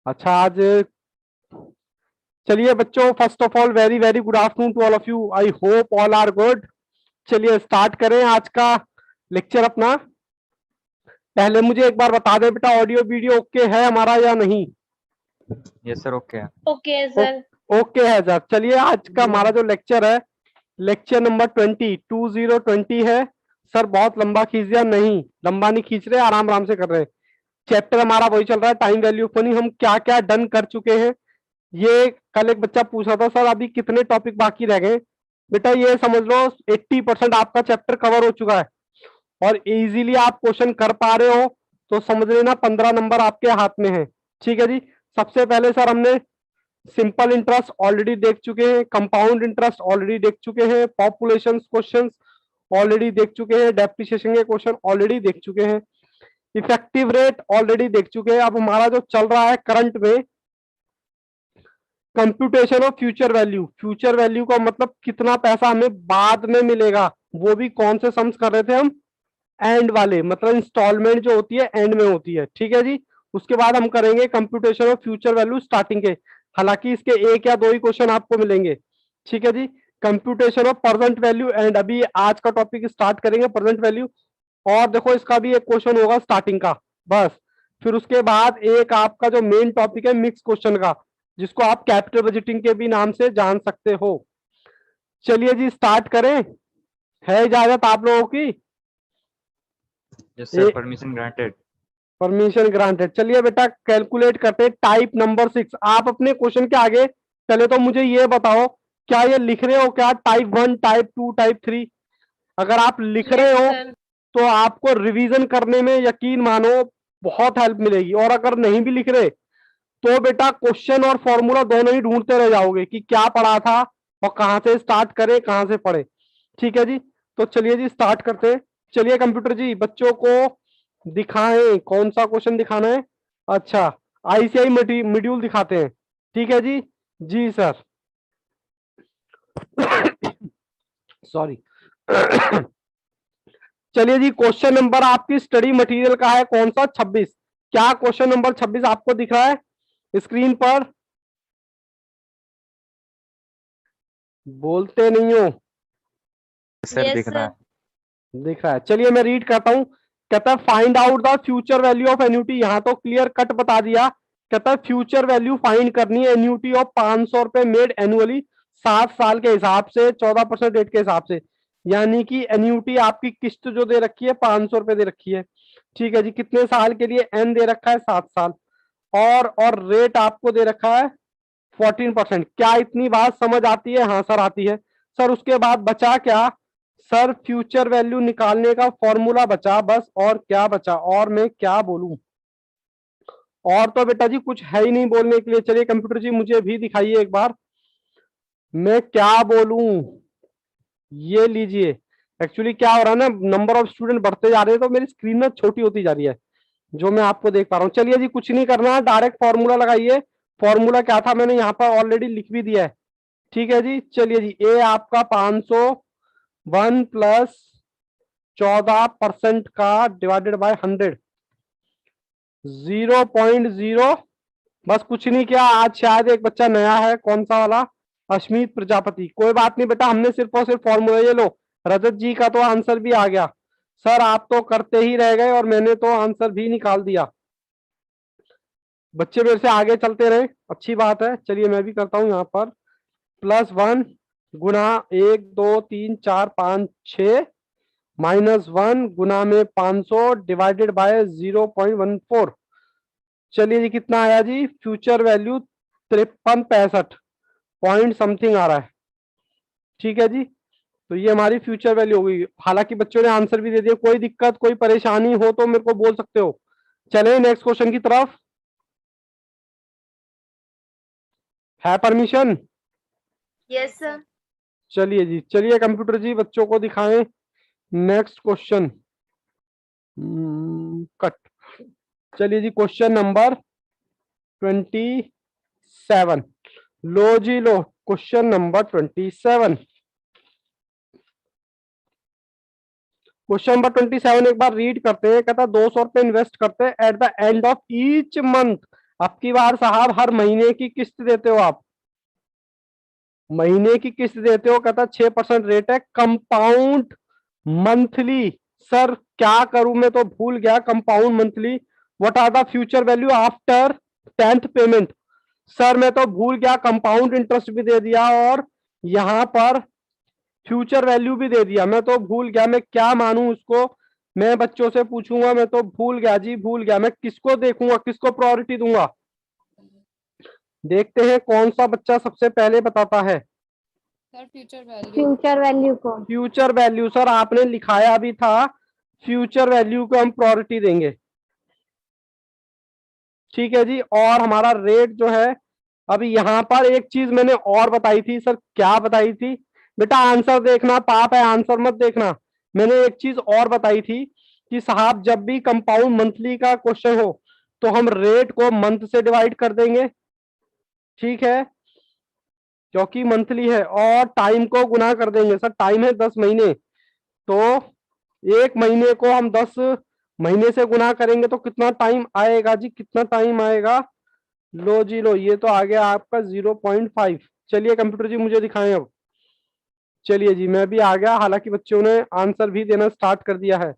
अच्छा आज चलिए बच्चों, first of all very very good afternoon to all of you. I hope all are good. चलिए start करें आज का लेक्चर अपना। पहले मुझे एक बार बता दें बेटा, ऑडियो वीडियो ओके है हमारा या नहीं? यस सर, ओके है। Okay sir. ओके है सर। चलिए आज का हमारा जो लेक्चर है, लेक्चर नंबर 20 है। सर बहुत लंबा खींच दिया? नहीं लंबा नहीं खींच रहे, आराम आराम से कर रहे हैं। चैप्टर हमारा वही चल रहा है, टाइम वैल्यू ऑफ मनी। हम क्या क्या डन कर चुके हैं, ये कल एक बच्चा पूछ रहा था, सर अभी कितने टॉपिक बाकी रह गए। बेटा ये समझ लो 80% आपका चैप्टर कवर हो चुका है और इजीली आप क्वेश्चन कर पा रहे हो, तो समझ लेना 15 नंबर आपके हाथ में है। ठीक है जी। सबसे पहले सर हमने सिंपल इंटरेस्ट ऑलरेडी देख चुके हैं, कंपाउंड इंटरेस्ट ऑलरेडी देख चुके हैं, पॉपुलेशन क्वेश्चंस ऑलरेडी देख चुके हैं, डेप्रिसिएशन के क्वेश्चन ऑलरेडी देख चुके हैं, इफेक्टिव रेट ऑलरेडी देख चुके हैं। अब हमारा जो चल रहा है करंट में, computation of future value. Future value का मतलब कितना पैसा हमें बाद में मिलेगा, वो भी कौन से सम्स कर रहे थे हम? एंड वाले, मतलब इंस्टॉलमेंट जो होती है एंड में होती है। ठीक है जी। उसके बाद हम करेंगे computation of future value starting के। हालांकि इसके एक या दो ही क्वेश्चन आपको मिलेंगे। ठीक है जी। Computation of present value and, अभी आज का टॉपिक स्टार्ट करेंगे प्रेजेंट वैल्यू। और देखो इसका भी एक क्वेश्चन होगा स्टार्टिंग का, बस। फिर उसके बाद एक आपका जो मेन टॉपिक है मिक्स क्वेश्चन का, जिसको आप कैपिटल बजटिंग के भी नाम से जान सकते हो। चलिए जी स्टार्ट करें, है इजाजत आप लोगों की? Yes sir, permission granted. Permission granted. चलिए बेटा कैलकुलेट करते हैं टाइप नंबर 6। आप अपने क्वेश्चन के आगे पहले तो मुझे ये बताओ, क्या ये लिख रहे हो क्या टाइप 1, टाइप 2, टाइप 3? अगर आप लिख रहे हो सर। तो आपको रिवीजन करने में यकीन मानो बहुत हेल्प मिलेगी, और अगर नहीं भी लिख रहे तो बेटा क्वेश्चन और फॉर्मूला दोनों ही ढूंढते रह जाओगे कि क्या पढ़ा था और कहां से स्टार्ट करे, कहां से पढ़े। ठीक है जी। तो चलिए जी स्टार्ट करते हैं। चलिए कंप्यूटर जी बच्चों को दिखाएं, कौन सा क्वेश्चन दिखाना है? अच्छा, आईसीआई मॉड्यूल दिखाते हैं। ठीक है जी। जी सर। सॉरी। चलिए जी, क्वेश्चन नंबर आपकी स्टडी मटेरियल का है कौन सा? 26। क्या क्वेश्चन नंबर 26 आपको दिख रहा है स्क्रीन पर? बोलते नहीं हो। सर दिख रहा है। दिख रहा है। चलिए मैं रीड करता हूं। कहता है find out the future value of annuity. यहां तो क्लियर कट बता दिया। कहता है फ्यूचर वैल्यू फाइंड करनी है एन्यूटी ऑफ 500 रुपए मेड एनुअली, 7 साल के हिसाब से, 14% रेट के हिसाब से। यानी कि एन्यूटी आपकी किस्त जो दे रखी है 500 रुपए दे रखी है। ठीक है जी। कितने साल के लिए? एन दे रखा है 7 साल, और रेट आपको दे रखा है 14%। क्या इतनी बात समझ आती है? हाँ सर आती है। सर उसके बाद बचा क्या? सर फ्यूचर वैल्यू निकालने का फॉर्मूला बचा बस, और क्या बचा? और मैं क्या बोलूं? और तो बेटा जी कुछ है ही नहीं बोलने के लिए। चलिए कंप्यूटर जी मुझे भी दिखाइए एक बार, मैं क्या बोलूं। ये लीजिए। एक्चुअली क्या हो रहा है ना, नंबर ऑफ स्टूडेंट बढ़ते जा रहे हैं तो मेरी स्क्रीन ना छोटी होती जा रही है, जो मैं आपको देख पा रहा हूँ। चलिए जी कुछ नहीं करना है, डायरेक्ट फॉर्मूला लगाइए। फॉर्मूला क्या था मैंने यहाँ पर ऑलरेडी लिख भी दिया है। ठीक है जी। चलिए जी, ए आपका 500, 1 प्लस 14% का डिवाइडेड बाय 100, 0.0। बस कुछ नहीं किया। आज शायद एक बच्चा नया है, कौन सा वाला? अश्मीत प्रजापति। कोई बात नहीं बेटा, हमने सिर्फ और सिर्फ फॉर्मूला, ये लो रजत जी का तो आंसर भी आ गया। सर आप तो करते ही रह गए और मैंने तो आंसर भी निकाल दिया। बच्चे मेरे से आगे चलते रहे, अच्छी बात है। चलिए मैं भी करता हूं यहाँ पर। +1 गुना 1 2 3 4 5 6 -1 गुना में 500 डिवाइडेड बाय 0.14। चलिए जी कितना आया जी? फ्यूचर वैल्यू 5365 पॉइंट समथिंग आ रहा है। ठीक है जी। तो ये हमारी फ्यूचर वैल्यू हो गई। हालांकि बच्चों ने आंसर भी दे दिया। कोई दिक्कत कोई परेशानी हो तो मेरे को बोल सकते हो। चले नेक्स्ट क्वेश्चन की तरफ। है परमिशन? Yes sir. चलिए जी। चलिए कंप्यूटर जी बच्चों को दिखाएं नेक्स्ट क्वेश्चन। कट। चलिए जी क्वेश्चन नंबर 27। लो जी लो, क्वेश्चन नंबर 27। क्वेश्चन नंबर 27 एक बार रीड करते हैं। कहता है 200 रुपए इन्वेस्ट करते हैं at the end of each month अब की बार साहब हर महीने की किस्त देते हो आप, महीने की किस्त देते हो, कहता 6% रेट है, कंपाउंड मंथली। सर क्या करूं, मैं तो भूल गया compound monthly. What are the future value after 10th payment. Sir मैं तो भूल गया, कंपाउंड इंटरेस्ट भी दे दिया और यहां पर फ्यूचर वैल्यू भी दे दिया, मैं तो भूल गया, मैं क्या मानूं उसको। मैं बच्चों से पूछूंगा, मैं तो भूल गया जी, भूल गया। मैं किसको देखूंगा, किसको प्रायोरिटी दूंगा? देखते हैं कौन सा बच्चा सबसे पहले बताता है। Sir future value. Future value को। फ्यूचर वैल्यू सर आपने लिखाया भी था, फ्यूचर वैल्यू को हम प्रायोरिटी देंगे। ठीक है जी, और हमारा रेट जो है, अभी यहां पर एक चीज मैंने और बताई थी सर, क्या बताई थी? बेटा आंसर देखना, पाप है आंसर मत देखना। मैंने एक चीज और बताई थी कि साहब जब भी कंपाउंड मंथली का क्वेश्चन हो तो हम रेट को मंथ से डिवाइड कर देंगे, ठीक है, क्योंकि मंथली है, और टाइम को गुना कर देंगे। सर टाइम है 10 महीने, तो एक महीने को हम 10 महीने से गुना करेंगे तो कितना टाइम आएगा जी, कितना टाइम आएगा? लो जी लो, ये तो आ गया आपका 0.5। चलिए कंप्यूटर जी मुझे दिखाएं अब। चलिए जी मैं भी आ गया, हालांकि बच्चों ने आंसर भी देना स्टार्ट कर दिया है।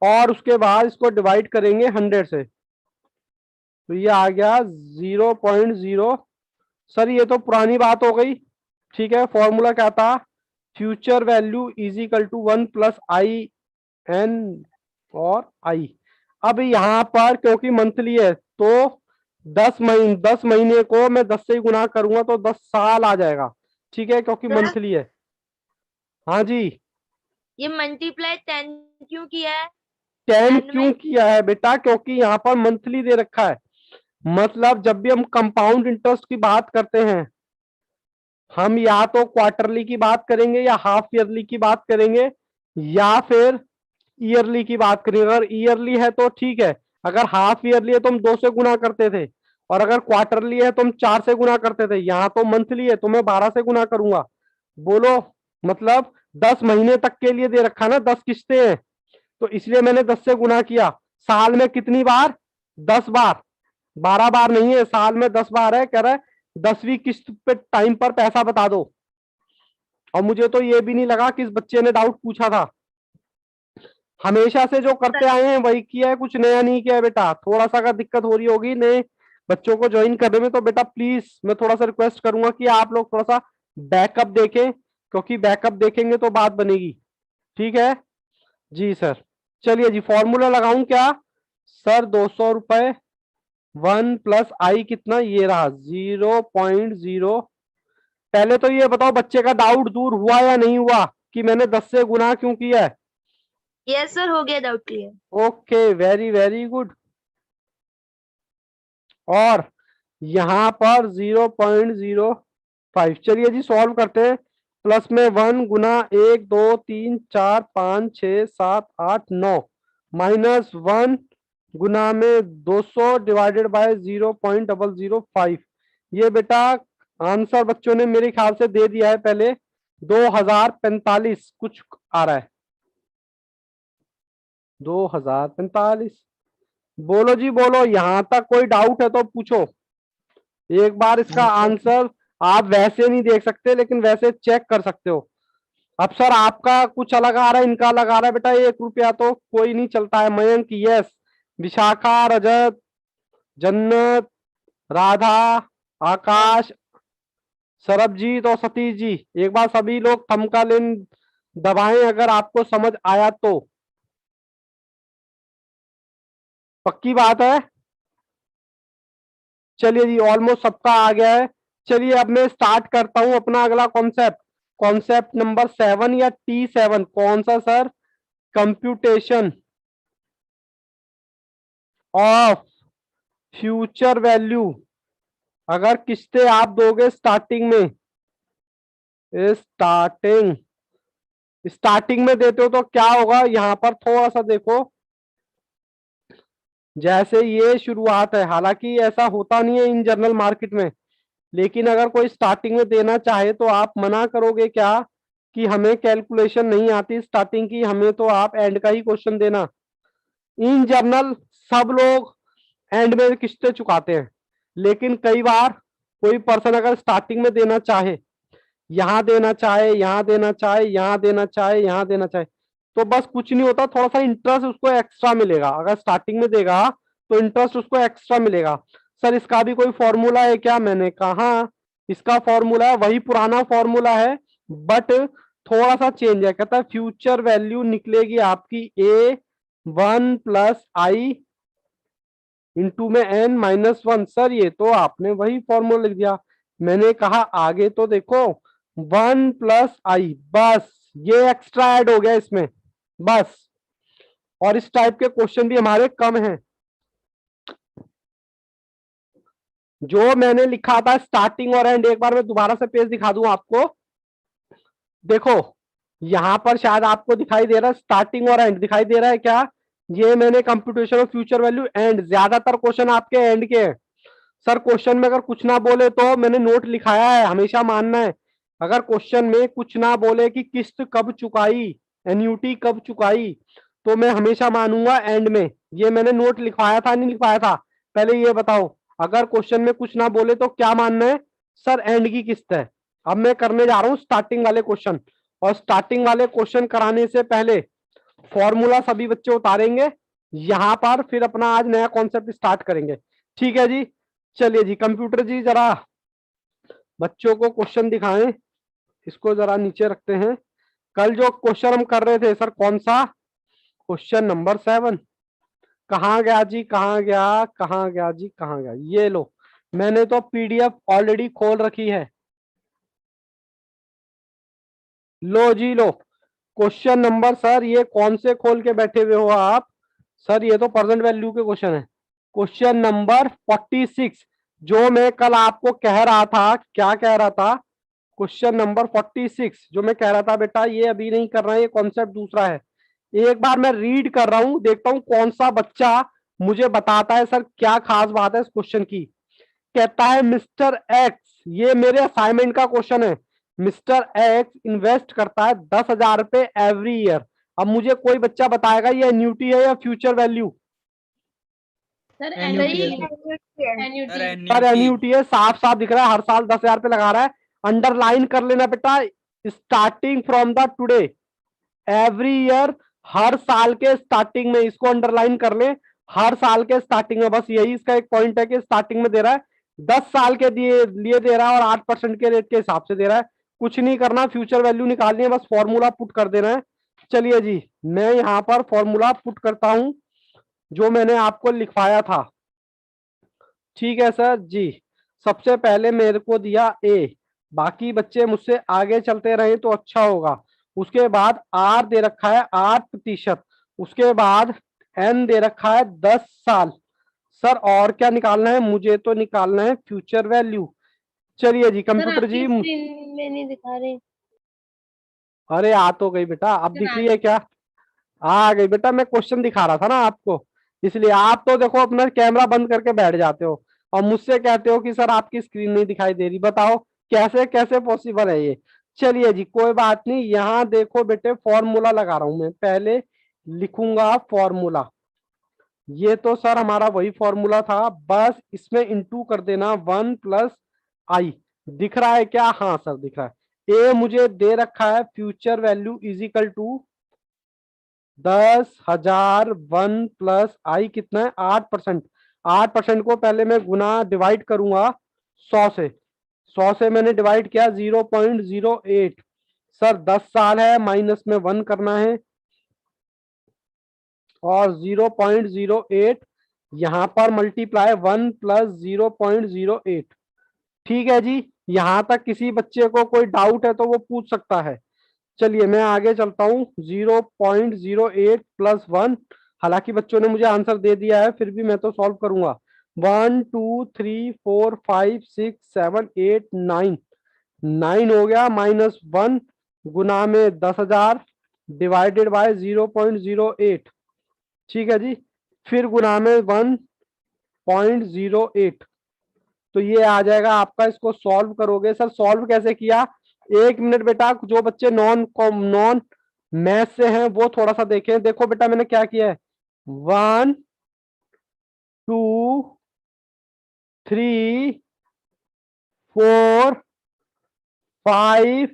और उसके बाद इसको डिवाइड करेंगे 100 से, तो ये आ गया 0.0। सर ये तो पुरानी बात हो गई। ठीक है, फॉर्मूला क्या था? Future value is equal to 1 plus I N और आई। अब यहाँ पर क्योंकि मंथली है तो 10 महीने को मैं 10 से ही गुना करूंगा तो 10 साल आ जाएगा, ठीक है, क्योंकि सर मंथली है। हाँ जी। ये मल्टीप्लाई 10 क्यों किया है 10 10 क्यों में? किया है बेटा? क्योंकि यहाँ पर मंथली दे रखा है। मतलब जब भी हम कंपाउंड इंटरेस्ट की बात करते हैं, हम या तो क्वार्टरली की बात करेंगे या हाफ ईयरली की बात करेंगे या फिर ईयरली की बात करेंगे। अगर ईयरली है तो ठीक है, अगर हाफ ईयरली है तो हम 2 से गुना करते थे, और अगर क्वार्टरली है तो हम 4 से गुना करते थे। यहाँ तो मंथली है तो मैं 12 से गुना करूंगा। बोलो, मतलब 10 महीने तक के लिए दे रखा ना, 10 किस्तें हैं, तो इसलिए मैंने 10 से गुना किया। साल में कितनी बार? 10 बार, 12 बार नहीं है, साल में 10 बार है। कह रहा है 10वीं किस्त पे टाइम पर पैसा बता दो। और मुझे तो ये भी नहीं लगा कि इस बच्चे ने डाउट पूछा था, हमेशा से जो करते आए हैं वही किया है, कुछ नया नहीं किया है। बेटा थोड़ा सा अगर दिक्कत हो रही होगी नए बच्चों को ज्वाइन करने में तो बेटा प्लीज मैं थोड़ा सा रिक्वेस्ट करूंगा कि आप लोग थोड़ा सा बैकअप देखें, क्योंकि बैकअप देखेंगे तो बात बनेगी। ठीक है जी सर। चलिए जी फॉर्मूला लगाऊं क्या? सर 200 रुपए 1 प्लस आई कितना, ये रहा 0.0। पहले तो ये बताओ बच्चे का डाउट दूर हुआ या नहीं हुआ कि मैंने 10 से गुना क्यों किया है? यस सर, हो गया doubt clear. Okay, very very good. और यहां पर 0.05। चलिए जी सॉल्व करते हैं। प्लस में 1 गुना 1 2 3 4 5 6 7 8 9, माइनस 1 गुना में 200 डिवाइडेड बाय 0.005। ये बेटा आंसर बच्चों ने मेरे ख्याल से दे दिया है पहले, 2045 कुछ आ रहा है, 2045। बोलो जी बोलो, यहां तक कोई डाउट है तो पूछो। एक बार इसका आंसर आप वैसे नहीं देख सकते लेकिन वैसे चेक कर सकते हो। अब सर आपका कुछ अलग आ रहा है, इनका अलग आ रहा है। बेटा 1 रुपया तो कोई नहीं चलता है। मयंक यस, विशाखा, रजत, जन्नत, राधा, आकाश, सरबजीत और सतीश जी, एक बार सभी लोग थंब का लेन दबाएं अगर आपको समझ आया तो। पक्की बात है? चलिए जी ऑलमोस्ट सबका आ गया है। चलिए अब मैं स्टार्ट करता हूं अपना अगला कॉन्सेप्ट, कॉन्सेप्ट नंबर 7 या T7, कौन सा sir? Computation of future value. अगर किस्तें आप दोगे स्टार्टिंग में, स्टार्टिंग स्टार्टिंग में देते हो तो क्या होगा? यहां पर थोड़ा सा देखो, जैसे ये शुरुआत है, हालांकि ऐसा होता नहीं है इन जनरल मार्केट में, लेकिन अगर कोई स्टार्टिंग में देना चाहे तो आप मना करोगे क्या कि हमें कैलकुलेशन नहीं आती स्टार्टिंग की, हमें तो आप एंड का ही क्वेश्चन देना। इन जनरल सब लोग एंड में किस्तें चुकाते हैं, लेकिन कई बार कोई पर्सन अगर स्टार्टिंग में देना चाहे, यहां देना चाहे, यहां देना चाहे, यहां देना चाहे, यहां देना चाहे, तो बस कुछ नहीं होता, थोड़ा सा इंटरेस्ट उसको एक्स्ट्रा मिलेगा। अगर स्टार्टिंग में देगा तो इंटरेस्ट उसको एक्स्ट्रा मिलेगा। सर इसका भी कोई फॉर्मूला है क्या? मैंने कहा इसका फॉर्मूला है, वही पुराना फॉर्मूला है, बट थोड़ा सा चेंज है। कहता है फ्यूचर वैल्यू निकलेगी आपकी A1 प्लस आई इंटू में n-1। सर ये तो आपने वही फॉर्मूला लिख दिया। मैंने कहा आगे तो देखो 1 प्लस आई, बस ये एक्स्ट्रा ऐड हो गया इसमें बस। और इस टाइप के क्वेश्चन भी हमारे कम हैं। जो मैंने लिखा था स्टार्टिंग और एंड, एक बार मैं दोबारा से पेज दिखा दूं आपको। देखो यहां पर शायद आपको दिखाई दे रहा है स्टार्टिंग और एंड, दिखाई दे रहा है क्या? ये मैंने computation of future value and, ज्यादातर क्वेश्चन आपके एंड के हैं। सर क्वेश्चन में अगर कुछ ना बोले तो मैंने नोट लिखाया है, हमेशा मानना है। अगर क्वेश्चन में कुछ ना बोले कि किस्त कब चुकाई, एन्यूटी कब चुकाई, तो मैं हमेशा मानूंगा एंड में। ये मैंने नोट लिखवाया था नहीं लिखवाया था? पहले ये बताओ, अगर क्वेश्चन में कुछ ना बोले तो क्या मानना है? सर एंड की किस्त है। अब मैं करने जा रहा हूं स्टार्टिंग वाले क्वेश्चन, और स्टार्टिंग वाले क्वेश्चन कराने से पहले फॉर्मूला सभी बच्चे उतारेंगे यहां पर, फिर अपना आज नया कॉन्सेप्ट स्टार्ट करेंगे। ठीक है जी, चलिए जी। कंप्यूटर जी जरा बच्चों को क्वेश्चन दिखाएं, इसको जरा नीचे रखते हैं। कल जो क्वेश्चन हम कर रहे थे सर, कौन सा? क्वेश्चन नंबर 7 कहाँ गया जी? कहाँ गया? कहाँ गया जी? कहाँ गया? ये लो, मैंने तो पीडीएफ ऑलरेडी खोल रखी है। लो जी लो, क्वेश्चन नंबर, सर ये कौन से खोल के बैठे हुए हो आप? सर ये तो प्रेजेंट वैल्यू के क्वेश्चन है। क्वेश्चन नंबर 46, जो मैं कल आपको कह रहा था, क्या कह रहा था? क्वेश्चन नंबर 46 जो मैं कह रहा था बेटा ये अभी नहीं करना है, ये कॉन्सेप्ट दूसरा है। एक बार मैं रीड कर रहा हूं, देखता हूं कौन सा बच्चा मुझे बताता है सर क्या खास बात है इस क्वेश्चन की। कहता है मिस्टर एक्स, ये मेरे असाइनमेंट का क्वेश्चन है, मिस्टर एक्स इन्वेस्ट करता है 10,000 रुपए एवरी ईयर। अब मुझे कोई बच्चा बताएगा ये एन्यूटी है या फ्यूचर वैल्यू? सर सही एन्युटी एन्युटी सर एन्यूटी है, साफ साफ दिख रहा है, हर साल 10,000 रुपए लगा रहा है। अंडरलाइन कर लेना बेटा, starting from the today, every year, हर साल के स्टार्टिंग में, इसको अंडरलाइन कर ले, हर साल के स्टार्टिंग में। बस यही इसका एक पॉइंट है कि स्टार्टिंग में दे रहा है, 10 साल के लिए दे रहा है, और 8% के रेट के हिसाब से दे रहा है। कुछ नहीं करना, फ्यूचर वैल्यू निकालनी है, बस फॉर्मूला पुट कर देना है। चलिए जी, मैं यहां पर फॉर्मूला पुट करता हूं जो मैंने आपको लिखवाया था। ठीक है सर जी। सबसे पहले मेरे को दिया ए, बाकी बच्चे मुझसे आगे चलते रहे तो अच्छा होगा। उसके बाद आर दे रखा है 8%, उसके बाद एन दे रखा है 10 साल। सर और क्या निकालना है? मुझे तो निकालना है फ्यूचर वैल्यू। चलिए जी कंप्यूटर जी, स्क्रीन में नहीं दिखा रहे। अरे आ तो गई बेटा, अब दिख रही है क्या? आ गई बेटा, मैं क्वेश्चन दिखा रहा था ना आपको, इसलिए आप तो देखो अपना कैमरा बंद करके बैठ जाते हो और मुझसे कहते हो कि सर आपकी स्क्रीन नहीं दिखाई दे रही। बताओ कैसे कैसे पॉसिबल है ये? चलिए जी कोई बात नहीं, यहाँ देखो बेटे फॉर्मूला लगा रहा हूं मैं, पहले लिखूंगा फॉर्मूला। ये तो सर हमारा वही फॉर्मूला था, बस इसमें इंटू कर देना 1 प्लस आई। दिख रहा है क्या? हाँ सर दिख रहा है। ए मुझे दे रखा है future value is equal to 10,000, 1 plus I कितना है? 8%। 8% को पहले मैं गुना डिवाइड करूंगा 100 से, 100 से मैंने डिवाइड किया 0.08। सर 10 साल है, माइनस में 1 करना है, और 0.08 यहां पर मल्टीप्लाई 1 प्लस 0.08। ठीक है जी, यहां तक किसी बच्चे को कोई डाउट है तो वो पूछ सकता है। चलिए मैं आगे चलता हूं, 0.08 प्लस 1। हालांकि बच्चों ने मुझे आंसर दे दिया है, फिर भी मैं तो सॉल्व करूंगा। 1 2 3 4 5 6 7 8 9, 9 हो गया, -1 गुना में 10,000 डिवाइडेड बाय 0.08। ठीक है जी, फिर गुना में 1.08, तो ये आ जाएगा आपका। इसको सॉल्व करोगे सर, सॉल्व कैसे किया? 1 मिनट बेटा, जो बच्चे नॉन मैथ से हैं वो थोड़ा सा देखें। देखो बेटा मैंने क्या किया है, 1 2 3 4 5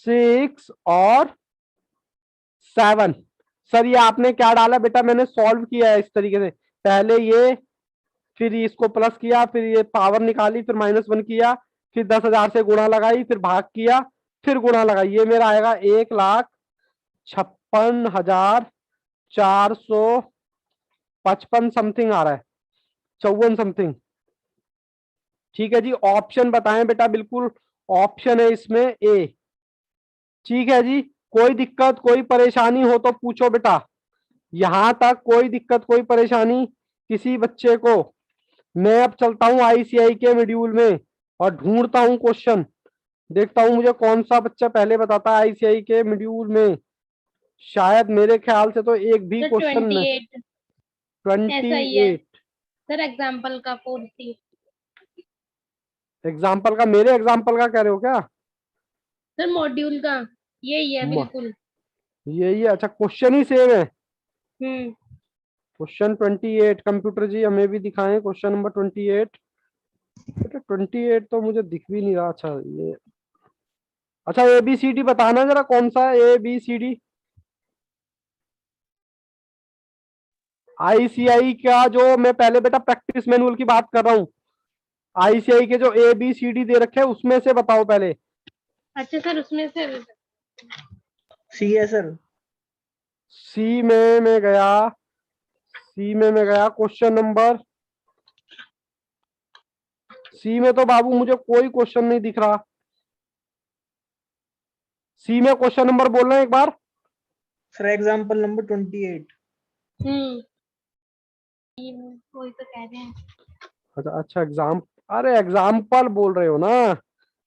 6 और 7। सर ये आपने क्या डाला बेटा? मैंने सॉल्व किया है इस तरीके से, पहले ये, फिर इसको प्लस किया, फिर ये पावर निकाली, फिर -1 किया, फिर 10,000 से गुणा लगाई, फिर भाग किया, फिर गुणा लगाई। ये मेरा आएगा 1,56,455 समथिंग आ रहा है, 54 समथिंग। ठीक है जी, ऑप्शन बताएं बेटा। बिल्कुल ऑप्शन है इसमें ए। ठीक है जी, कोई दिक्कत कोई परेशानी हो तो पूछो बेटा। यहां तक कोई दिक्कत कोई परेशानी किसी बच्चे को? मैं अब चलता हूं आईसीआई के मॉड्यूल में और ढूंढता हूं क्वेश्चन, देखता हूं मुझे कौन सा बच्चा पहले बताता है आईसीआई के मॉड्यूल में। शायद मेरे ख्याल से तो एक भी सर क्वेश्चन 28 ऐसा ही है 28 सर, एग्जाम्पल का 40। एग्जाम्पल का? मेरे एग्जाम्पल का कह रहे हो क्या? सर मॉड्यूल का यही है बिल्कुल। यही है? अच्छा, क्वेश्चन ही सेम है। हम्म। क्वेश्चन 28 कंप्यूटर जी हमें भी दिखाएं क्वेश्चन नंबर 28। बेटा 28 तो मुझे दिख भी नहीं रहा। अच्छा ये, अच्छा ABCD बताना जरा, कौन सा है ABCD? आईसीआई का जो, मैं पहले बेटा प्रैक्टिस मैनुअल की बात कर रहा हूँ, आईसीआई के जो ABCD दे रखे हैं उसमें से बताओ पहले। अच्छा सर, उसमें से सी है सर। सी में मैं गया, सी में मैं गया, क्वेश्चन नंबर सी में तो बाबू मुझे कोई क्वेश्चन नहीं दिख रहा। सी में क्वेश्चन नंबर बोलना एक बार। Sir example number 28। वही तो कह रहे हैं। अच्छा अच्छा, अरे एग्जाम्पल बोल रहे हो ना?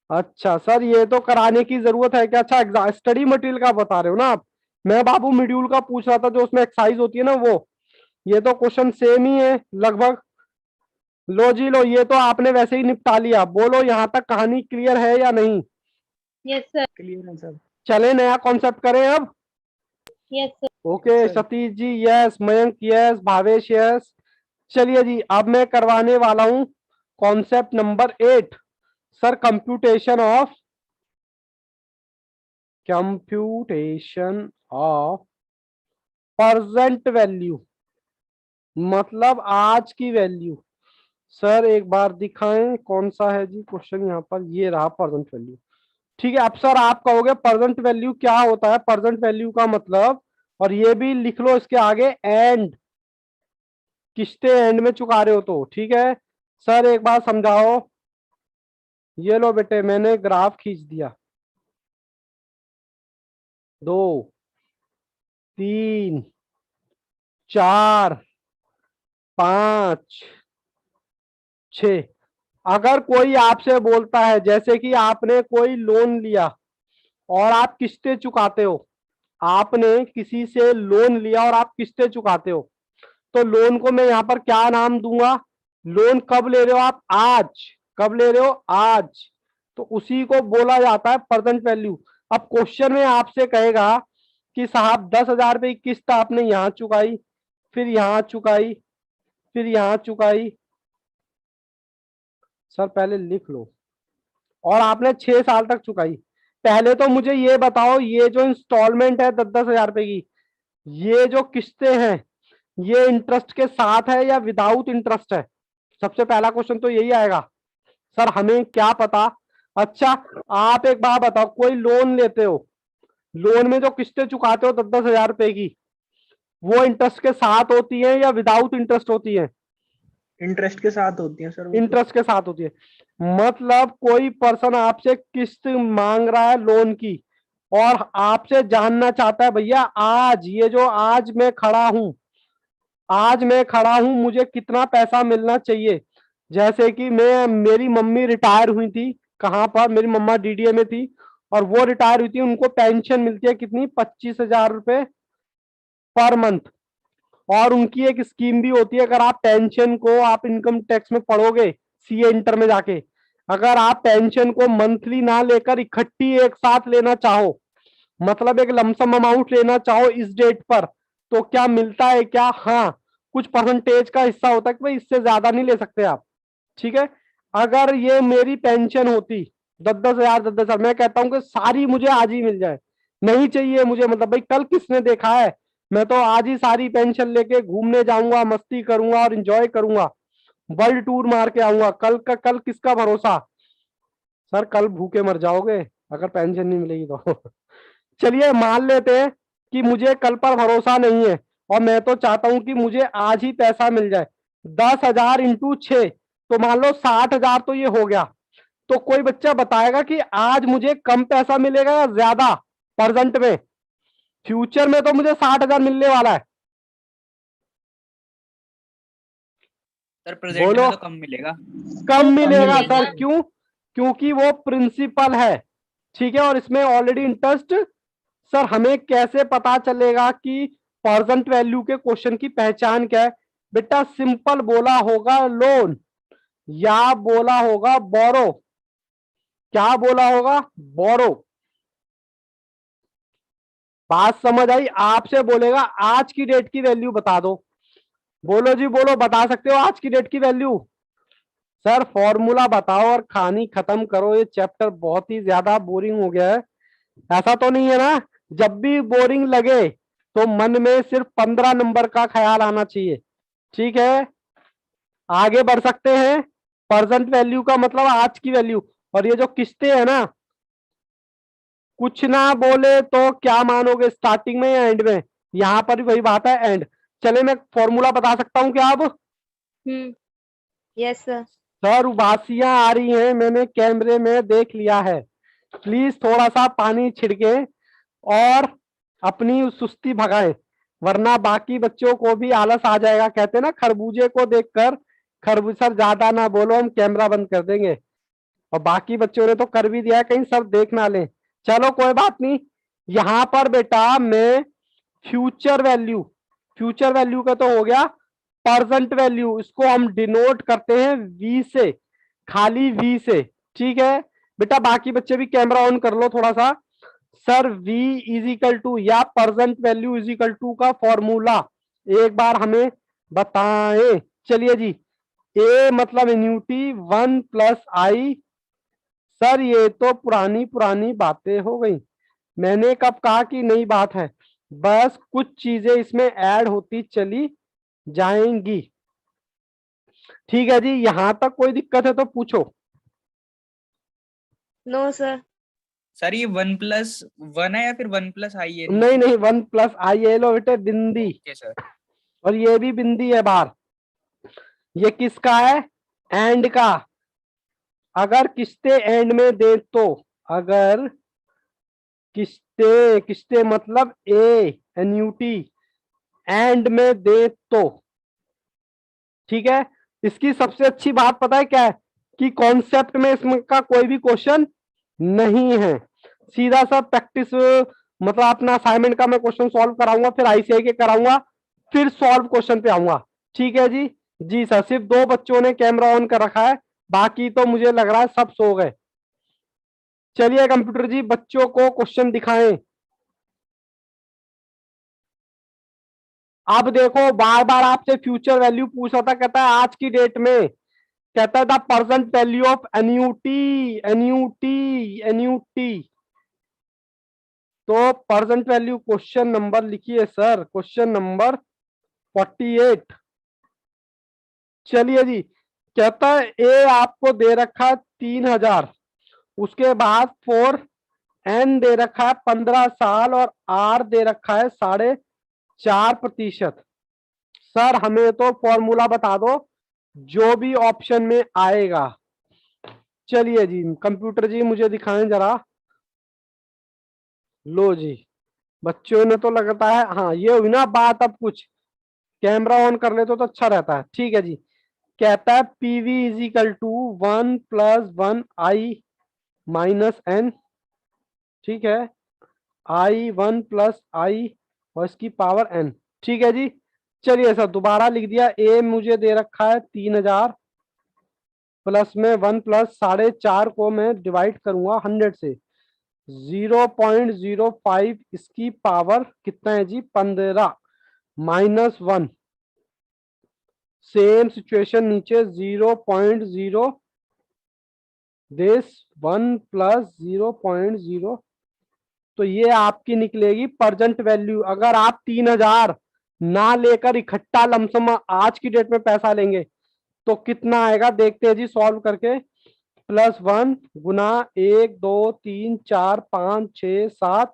अच्छा सर, ये तो कराने की जरूरत है क्या? अच्छा, स्टडी मटेरियल का बता रहे हो ना आप? मैं बाबू मॉड्यूल का पूछ रहा था, जो उसमें एक्सरसाइज होती है ना वो। ये तो क्वेश्चन सेम ही है लगभग। लो जी लो, ये तो आपने वैसे ही निपटा लिया। बोलो यहाँ तक कहानी क्लियर है या नहीं? Yes sir. क्लियर है सर। चले नया कॉन्सेप्ट करें अब। Yes sir. Okay sir. Satish ji yes, Mayank yes, Bhavesh yes. चलिए जी, अब मैं करवाने वाला हूं concept number 8। Sir computation of percent value, मतलब आज की वैल्यू। सर एक बार दिखाएं कौन सा है जी क्वेश्चन यहाँ पर? ये रहा परसेंट वैल्यू। ठीक है, अब सर आप कहोगे परसेंट वैल्यू क्या होता है? परसेंट वैल्यू का मतलब, और ये भी लिख लो इसके आगे, एंड, किस्तें एंड में चुका रहे हो तो। ठीक है सर, एक बार समझाओ। ये लो बेटे, मैंने ग्राफ खींच दिया। 2 3 4 5 6। अगर कोई आपसे बोलता है, जैसे कि आपने कोई लोन लिया और आप किस्तें चुकाते हो, आपने किसी से लोन लिया और आप किस्तें चुकाते हो, तो लोन को मैं यहां पर क्या नाम दूंगा? लोन कब ले रहे हो आप? आज। कब ले रहे हो? आज। तो उसी को बोला जाता है प्रेजेंट वैल्यू। अब क्वेश्चन में आपसे कहेगा कि साहब 10,000 रुपए की किस्त आपने यहां चुकाई, फिर यहां चुकाई, फिर यहां चुकाई। सर पहले लिख लो, और आपने 6 साल तक चुकाई। पहले तो मुझे ये बताओ, ये जो इंस्टॉलमेंट है 10,000 रुपए की, ये जो किस्तें हैं, ये इंटरेस्ट के साथ है या विदाउट इंटरेस्ट है? सबसे पहला क्वेश्चन तो यही आएगा। सर हमें क्या पता। अच्छा, आप एक बात बताओ, कोई लोन लेते हो, लोन में जो किस्तें चुकाते हो 10,000 रुपए की, वो इंटरेस्ट के साथ होती है या विदाउट इंटरेस्ट होती है? इंटरेस्ट के साथ होती है सर वो तो। इंटरेस्ट के साथ होती है। मतलब कोई पर्सन आपसे किस्त मांग रहा है लोन की, और आपसे जानना चाहता है, भैया आज, ये जो आज मैं खड़ा हूं, आज मैं खड़ा हूं, मुझे कितना पैसा मिलना चाहिए? जैसे कि मेरी मम्मी रिटायर हुई थी, कहां पर? मेरी मम्मा डीडीए में थी, और वो रिटायर हुई थी, उनको पेंशन मिलती है कितनी? 25,000 रुपए पर मंथ। और उनकी एक स्कीम भी होती है, अगर आप पेंशन को, आप इनकम टैक्स में पढ़ोगे सीए इंटर में जाके, अगर आप पेंशन को मंथली ना लेकर इकट्ठी एक साथ लेना चाहो, मतलब एक लमसम अमाउंट लेना चाहो इस डेट पर, तो क्या मिलता है क्या? हाँ, कुछ परसेंटेज का हिस्सा होता है कि भाई इससे ज्यादा नहीं ले सकते आप। ठीक है, अगर ये मेरी पेंशन होती 10-10 हजार 10-10 हजार, मैं कहता हूं कि सारी मुझे आज ही मिल जाए, नहीं चाहिए मुझे, मतलब भाई कल किसने देखा है, मैं तो आज ही सारी पेंशन लेके घूमने जाऊंगा, मस्ती करूंगा और एंजॉय करूंगा, वर्ल्ड टूर मार के आऊंगा, कल का कल किसका भरोसा। सर कल भूखे मर जाओगे अगर पेंशन नहीं मिलेगी तो। चलिए मान लेते हैं कि मुझे कल पर भरोसा नहीं है और मैं तो चाहता हूं कि मुझे आज ही पैसा मिल जाए। 10,000 इंटू 6, तो मान लो 60,000 तो ये हो गया। तो कोई बच्चा बताएगा कि आज मुझे कम पैसा मिलेगा या ज्यादा प्रेजेंट में। फ्यूचर में तो मुझे 60,000 मिलने वाला है। सर प्रेजेंट बोलो। में तो कम मिलेगा। कम मिलेगा मिलेगा। सर, क्यों? क्योंकि वो प्रिंसिपल है, ठीक है, और इसमें ऑलरेडी इंटरेस्ट। सर हमें कैसे पता चलेगा कि प्रेजेंट वैल्यू के क्वेश्चन की पहचान क्या है? बेटा सिंपल बोला होगा लोन, या बोला होगा बोरो। क्या बोला होगा? बोरो। बात समझ आई? आपसे बोलेगा आज की डेट की वैल्यू बता दो। बोलो जी बोलो, बता सकते हो आज की डेट की वैल्यू? सर फॉर्मूला बताओ और कहानी खत्म करो, ये चैप्टर बहुत ही ज्यादा बोरिंग हो गया है। ऐसा तो नहीं है ना, जब भी बोरिंग लगे तो मन में सिर्फ 15 नंबर का ख्याल आना चाहिए। ठीक है, आगे बढ़ सकते हैं। प्रेजेंट वैल्यू का मतलब आज की वैल्यू, और ये जो किस्तें है ना, कुछ ना बोले तो क्या मानोगे, स्टार्टिंग में या एंड में? यहां पर भी वही बात है, एंड। चले मैं फॉर्मूला बता सकता हूं क्या अब? Yes sir. सर उबासियां आ रही हैं, मैंने कैमरे में देख लिया है, प्लीज थोड़ा सा पानी छिड़के और अपनी सुस्ती भगाएं, वरना बाकी बच्चों को भी आलस आ जाएगा। कहते हैं ना खरबूजे को देखकर खरबूज। सर ज्यादा ना बोलो, हम कैमरा बंद कर देंगे, और बाकी बच्चों ने तो कर भी दिया है, कहीं सब देख ना लें। चलो कोई बात नहीं। यहां पर बेटा मैं फ्यूचर वैल्यू का तो हो गया, प्रेजेंट वैल्यू इसको हम डिनोट करते हैं वी से, खाली वी से। ठीक है बेटा, बाकी बच्चे भी कैमरा ऑन कर लो थोड़ा सा। Sir v is equal to या present value is equal to का फॉर्मूला एक बार हमें बताएं। चलिए जी, ए मतलब एन्युटी 1+i। सर ये तो पुरानी पुरानी बातें हो गई, मैंने कब कहा कि नई बात है? बस कुछ चीजें इसमें ऐड होती चली जाएंगी। ठीक है जी, यहां तक कोई दिक्कत है तो पूछो। No sir. सर ये 1+1 है या फिर 1+i है नहीं नीचे? नहीं, 1+i है, लो बेटे बिंदी, ओके सर। और ये भी बिंदी है बाहर। ये किसका है? एंड का। अगर किस्ते एंड में दे तो, अगर किस्ते किस्ते मतलब ए एन्यूटी एंड में दे तो, ठीक है। इसकी सबसे अच्छी बात पता है क्या है? कि कॉन्सेप्ट में इसका कोई भी क्वेश्चन नहीं है, सीधा सा प्रैक्टिस, मतलब अपना असाइनमेंट का मैं क्वेश्चन सॉल्व कराऊंगा, फिर आईसीआई के कराऊंगा, फिर सॉल्व क्वेश्चन पे आऊंगा। ठीक है जी। जी सर, सिर्फ 2 बच्चों ने कैमरा ऑन कर रखा है, बाकी तो मुझे लग रहा है सब सो गए। चलिए कंप्यूटर जी बच्चों को क्वेश्चन दिखाएं। अब देखो बार बार आपसे फ्यूचर वैल्यू पूछ रहा था, कहता है आज की डेट में, कहता है the present value of annuity annuity annuity. तो प्रेजेंट वैल्यू क्वेश्चन नंबर लिखिए सर, क्वेश्चन नंबर 48। चलिए जी, कहता है ए आपको दे रखा है 3,000, उसके बाद 4n दे रखा है 15 साल, और r दे रखा है 4.5%। सर हमें तो फॉर्मूला बता दो जो भी ऑप्शन में आएगा। चलिए जी कंप्यूटर जी मुझे दिखाएं जरा। लो जी, बच्चों ने तो लगता है, हाँ ये हुई ना बात। अब कुछ कैमरा ऑन कर ले तो अच्छा रहता है। ठीक है जी, कहता है PV is equal to 1+1i-n। ठीक है, i1+i और इसकी पावर n। ठीक है जी। चलिए सर दोबारा लिख दिया, ए मुझे दे रखा है 3,000, प्लस में 1+4.5 को मैं डिवाइड करूंगा 100 से, 0.05 इसकी पावर कितना है जी? 15 -1। सेम सिचुएशन नीचे 0.0 दिस 1 प्लस 0.0, तो ये आपकी निकलेगी प्रेजेंट वैल्यू। अगर आप 3000 ना लेकर इकट्ठा लमसम आज की डेट में पैसा लेंगे तो कितना आएगा देखते हैं जी सॉल्व करके। +1 गुना 1 2 3 4 5 6 7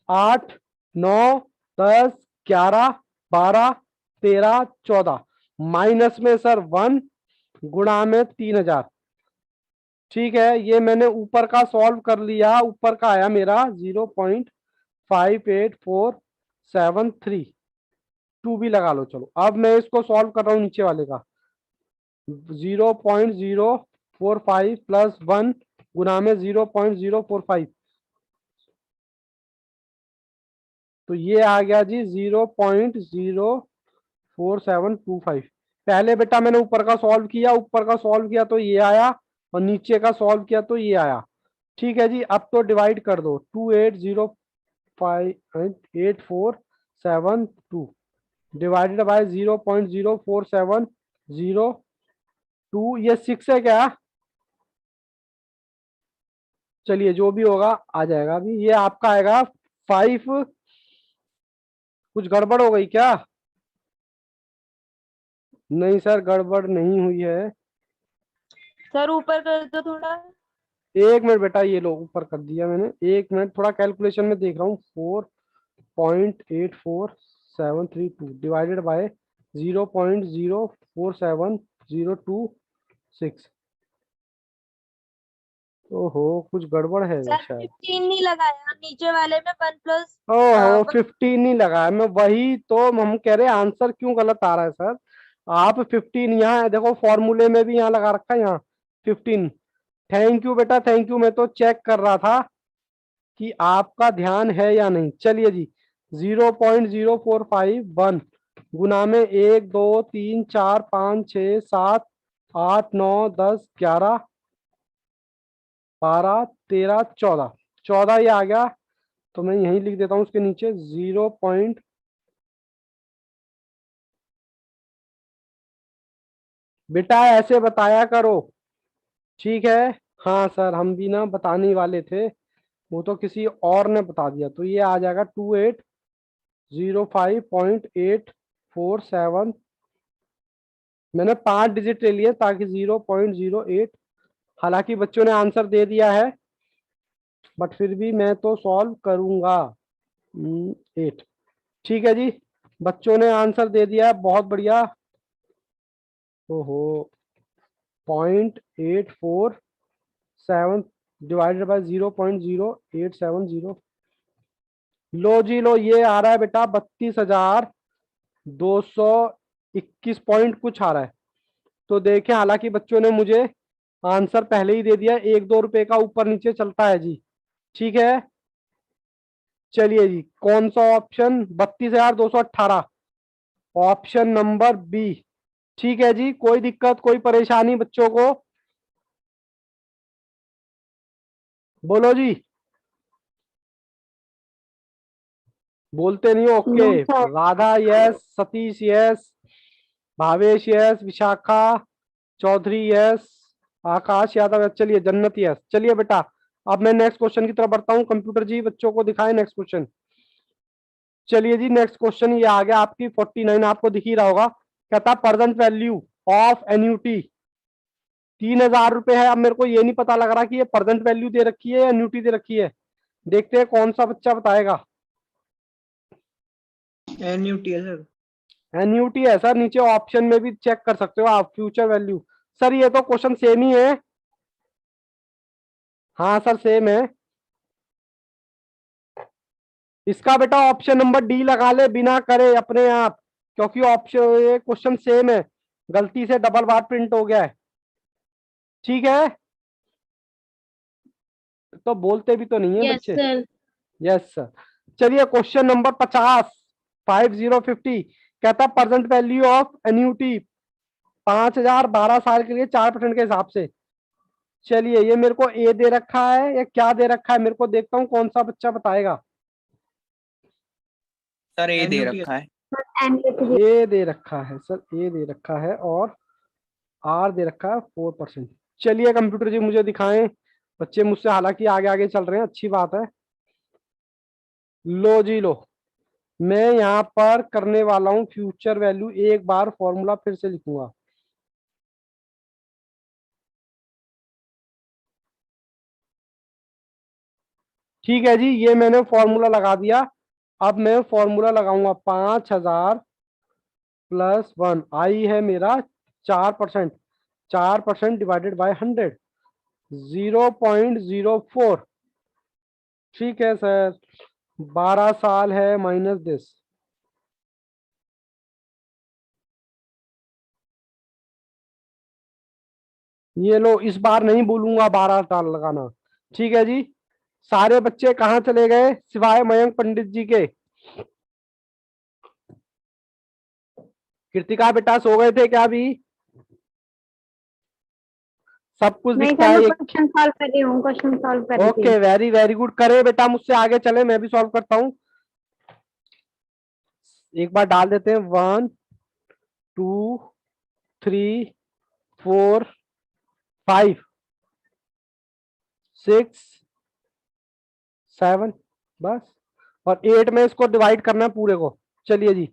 8 9 10 11 12 13 14 माइनस में सर 1 गुणा में 3000। ठीक है, ये मैंने ऊपर का सॉल्व कर लिया, ऊपर का आया मेरा 0.58473, 2 भी लगा लो। चलो अब मैं इसको सॉल्व कर रहा हूँ नीचे वाले का। 0.045 प्लस 1 गुना में 0.045, तो ये आ गया जी 0.04725। पहले बेटा मैंने ऊपर का सॉल्व किया, ऊपर का सॉल्व किया तो ये आया, और नीचे का सॉल्व किया तो ये आया। ठीक है जी, अब तो डिवाइड कर दो। 2805847 डिवाइडेड बाय 0.04702, ये 6 है क्या? चलिए जो भी होगा आ जाएगा। अभी ये आपका आएगा 5। कुछ गड़बड़ हो गई क्या? नहीं सर, गड़बड़ नहीं हुई है। सर ऊपर कर दो थोड़ा। 1 मिनट बेटा, ये लो ऊपर कर दिया मैंने। 1 मिनट, थोड़ा कैलकुलेशन में देख रहा हूँ। 4.84732 डिवाइडेड बाय 0.047026। ओहो, कुछ गड़बड़ है सर शायद। 15 नहीं लगाया, नीचे वाले में 1 प्लस ओहो, 15 नहीं लगाया मैं, वही तो हम कह रहे हैं आंसर क्यों गलत आ रहा है सर। आप 15 यहाँ देखो, फॉर्मूले में भी यहाँ लगा रखा है, यहाँ 15। थैंक यू बेटा, थैंक यू। मैं तो चेक कर रहा था कि आपका ध्यान है या नहीं। चलिए जी, 0.0451 गुना में 1 2 3 4 5 6 7 8 9 10 11 12 13 14, 14 ये आ गया। तो मैं यहीं लिख देता हूं उसके नीचे 0. बेटा ऐसे बताया करो, ठीक है। हाँ सर, हम भी ना बताने ही वाले थे, वो तो किसी और ने बता दिया। तो ये आ जाएगा 2805.847। मैंने 5 डिजिट ले लिए ताकि 0.08। हालांकि बच्चों ने आंसर दे दिया है, बट फिर भी मैं तो सॉल्व करूंगा। 8। ठीक है जी, बच्चों ने आंसर दे दिया है, बहुत बढ़िया। ओहो, 0.847 डिवाइडेड बाय 0.0870। लो जी लो, ये आ रहा है बेटा 32,221 पॉइंट कुछ आ रहा है। तो देखें, हालांकि बच्चों ने मुझे आंसर पहले ही दे दिया, 1-2 रुपए का ऊपर नीचे चलता है जी। ठीक है, चलिए जी, कौन सा ऑप्शन? 32,218, option number B. ठीक है जी, कोई दिक्कत कोई परेशानी बच्चों को? बोलो जी, बोलते नहीं हो? Okay, Radha yes, Satish yes, Bhavesh yes, Vishakha Chaudhary yes, Akash Yadav yes. चलिए, जन्नत यस। चलिए बेटा, अब मैं नेक्स्ट क्वेश्चन की तरफ बढ़ता हूँ। कंप्यूटर जी बच्चों को दिखाएं नेक्स्ट क्वेश्चन। चलिए जी, नेक्स्ट क्वेश्चन ये आ गया आपकी 49, आपको दिख ही रहा होगा। कहता प्रेजेंट वैल्यू ऑफ एन्यूटी 3000 रुपए है। अब मेरे को ये नहीं पता लग रहा कि ये प्रेजेंट वैल्यू दे रखी है या एन्यूटी दे रखी है। देखते हैं कौन सा बच्चा बताएगा। एन्यूटी है सर। एन्यूटी है सर, नीचे ऑप्शन में भी चेक कर सकते हो आप, फ्यूचर वैल्यू। सर ये तो क्वेश्चन सेम ही है। हाँ सर, सेम है। इसका बेटा ऑप्शन नंबर डी लगा ले, बिना करे अपने आप, क्योंकि ऑप्शन ये क्वेश्चन सेम है, गलती से डबल बार प्रिंट हो गया है। ठीक है, तो बोलते भी तो नहीं है यस बच्चे। सर। Yes sir. चलिए क्वेश्चन नंबर 50, 5050 कहता प्रेजेंट वैल्यू ऑफ एन्यूटी 5000 12 साल के लिए 4% के हिसाब से। चलिए, ये मेरे को ए दे रखा है या क्या दे रखा है, मेरे को देखता हूँ कौन सा बच्चा बताएगा। सर ए दे एन्यूटी रखा है। एन्युटी ए दे रखा है सर, ए दे रखा है और आर दे रखा है 4%। चलिए कंप्यूटर जी मुझे दिखाएं, बच्चे मुझसे हालांकि आगे आगे चल रहे हैं, अच्छी बात है। लो जी लो, मैं यहाँ पर करने वाला हूँ फ्यूचर वैल्यू, एक बार फॉर्मूला फिर से लिखूंगा। ठीक है जी, ये मैंने फॉर्मूला लगा दिया। अब मैं फॉर्मूला लगाऊंगा 5000 प्लस 1, आई है मेरा 4%, 4% डिवाइडेड बाय 100, 0.04। ठीक है सर, 12 साल है माइनस दिस। ये लो, इस बार नहीं बोलूंगा 12 साल लगाना। ठीक है जी, सारे बच्चे कहाँ चले गए सिवाय मयंक पंडित जी के? कृतिका बेटा सो गए थे क्या अभी? सब कुछ नहीं दिखता सर, है मैं ये। क्वेश्चन सॉल्व कर रही हूँ, क्वेश्चन सॉल्व कर रही ओके, थी। वेरी वेरी गुड, करे बेटा मुझसे आगे चले, मैं भी सॉल्व करता हूँ। एक बार डाल देते हैं, 1 2 3 4 5 6 7, बस। और 8 में इसको डिवाइड करना है पूरे को। चलिए जी,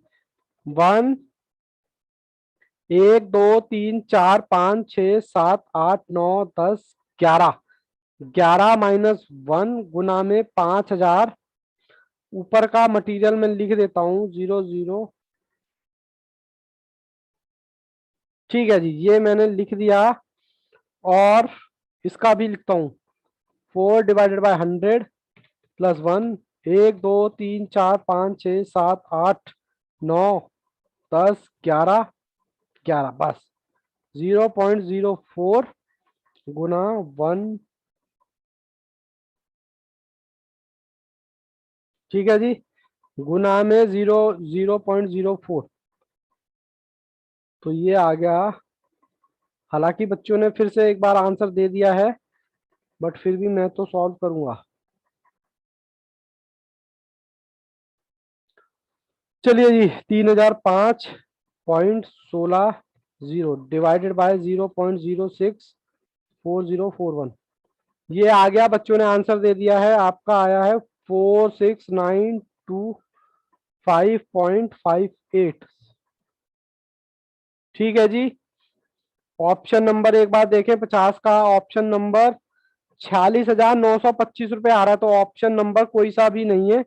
1 1 2 3 4 5 6 7 8 9 10 11, 11 माइनस 1 गुना में 5000। ऊपर का मटेरियल मैं लिख देता हूँ 00। ठीक है जी, ये मैंने लिख दिया। और इसका भी लिखता हूँ, 4 डिवाइडेड बाय 100 प्लस 1, 1 2 3 4 5 6 7 8 9 10 11, 11 बस, 0.04 गुना 1। ठीक है जी, गुना में 0.04, तो ये आ गया। हालांकि बच्चों ने फिर से एक बार आंसर दे दिया है, बट फिर भी मैं तो सॉल्व करूंगा। चलिए जी, 3005.16 डिवाइडेड बाय 0.064041, ये आ गया। बच्चों ने आंसर दे दिया है, आपका आया है 46925.58। ठीक है जी, ऑप्शन नंबर एक बार देखें, 50 का ऑप्शन नंबर 46,925 रुपए आ रहा है, तो ऑप्शन नंबर कोई सा भी नहीं है,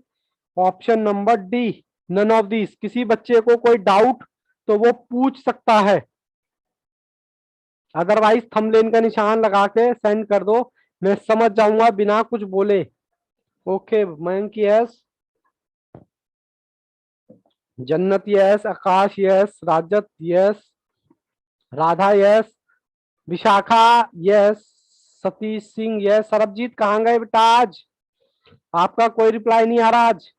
option number D, none of this. किसी बच्चे को कोई डाउट तो वो पूछ सकता है, अदरवाइज थंबनेल का निशान लगा के सेंड कर दो, मैं समझ जाऊंगा बिना कुछ बोले। Okay, Mayank yes, Jannat yes, Akash yes, Rajat yes, Radha yes, Vishakha yes, Satish Singh yes. Sarabjeet कहाँ गए बेटा आज? आपका कोई रिप्लाई नहीं आ रहा आज,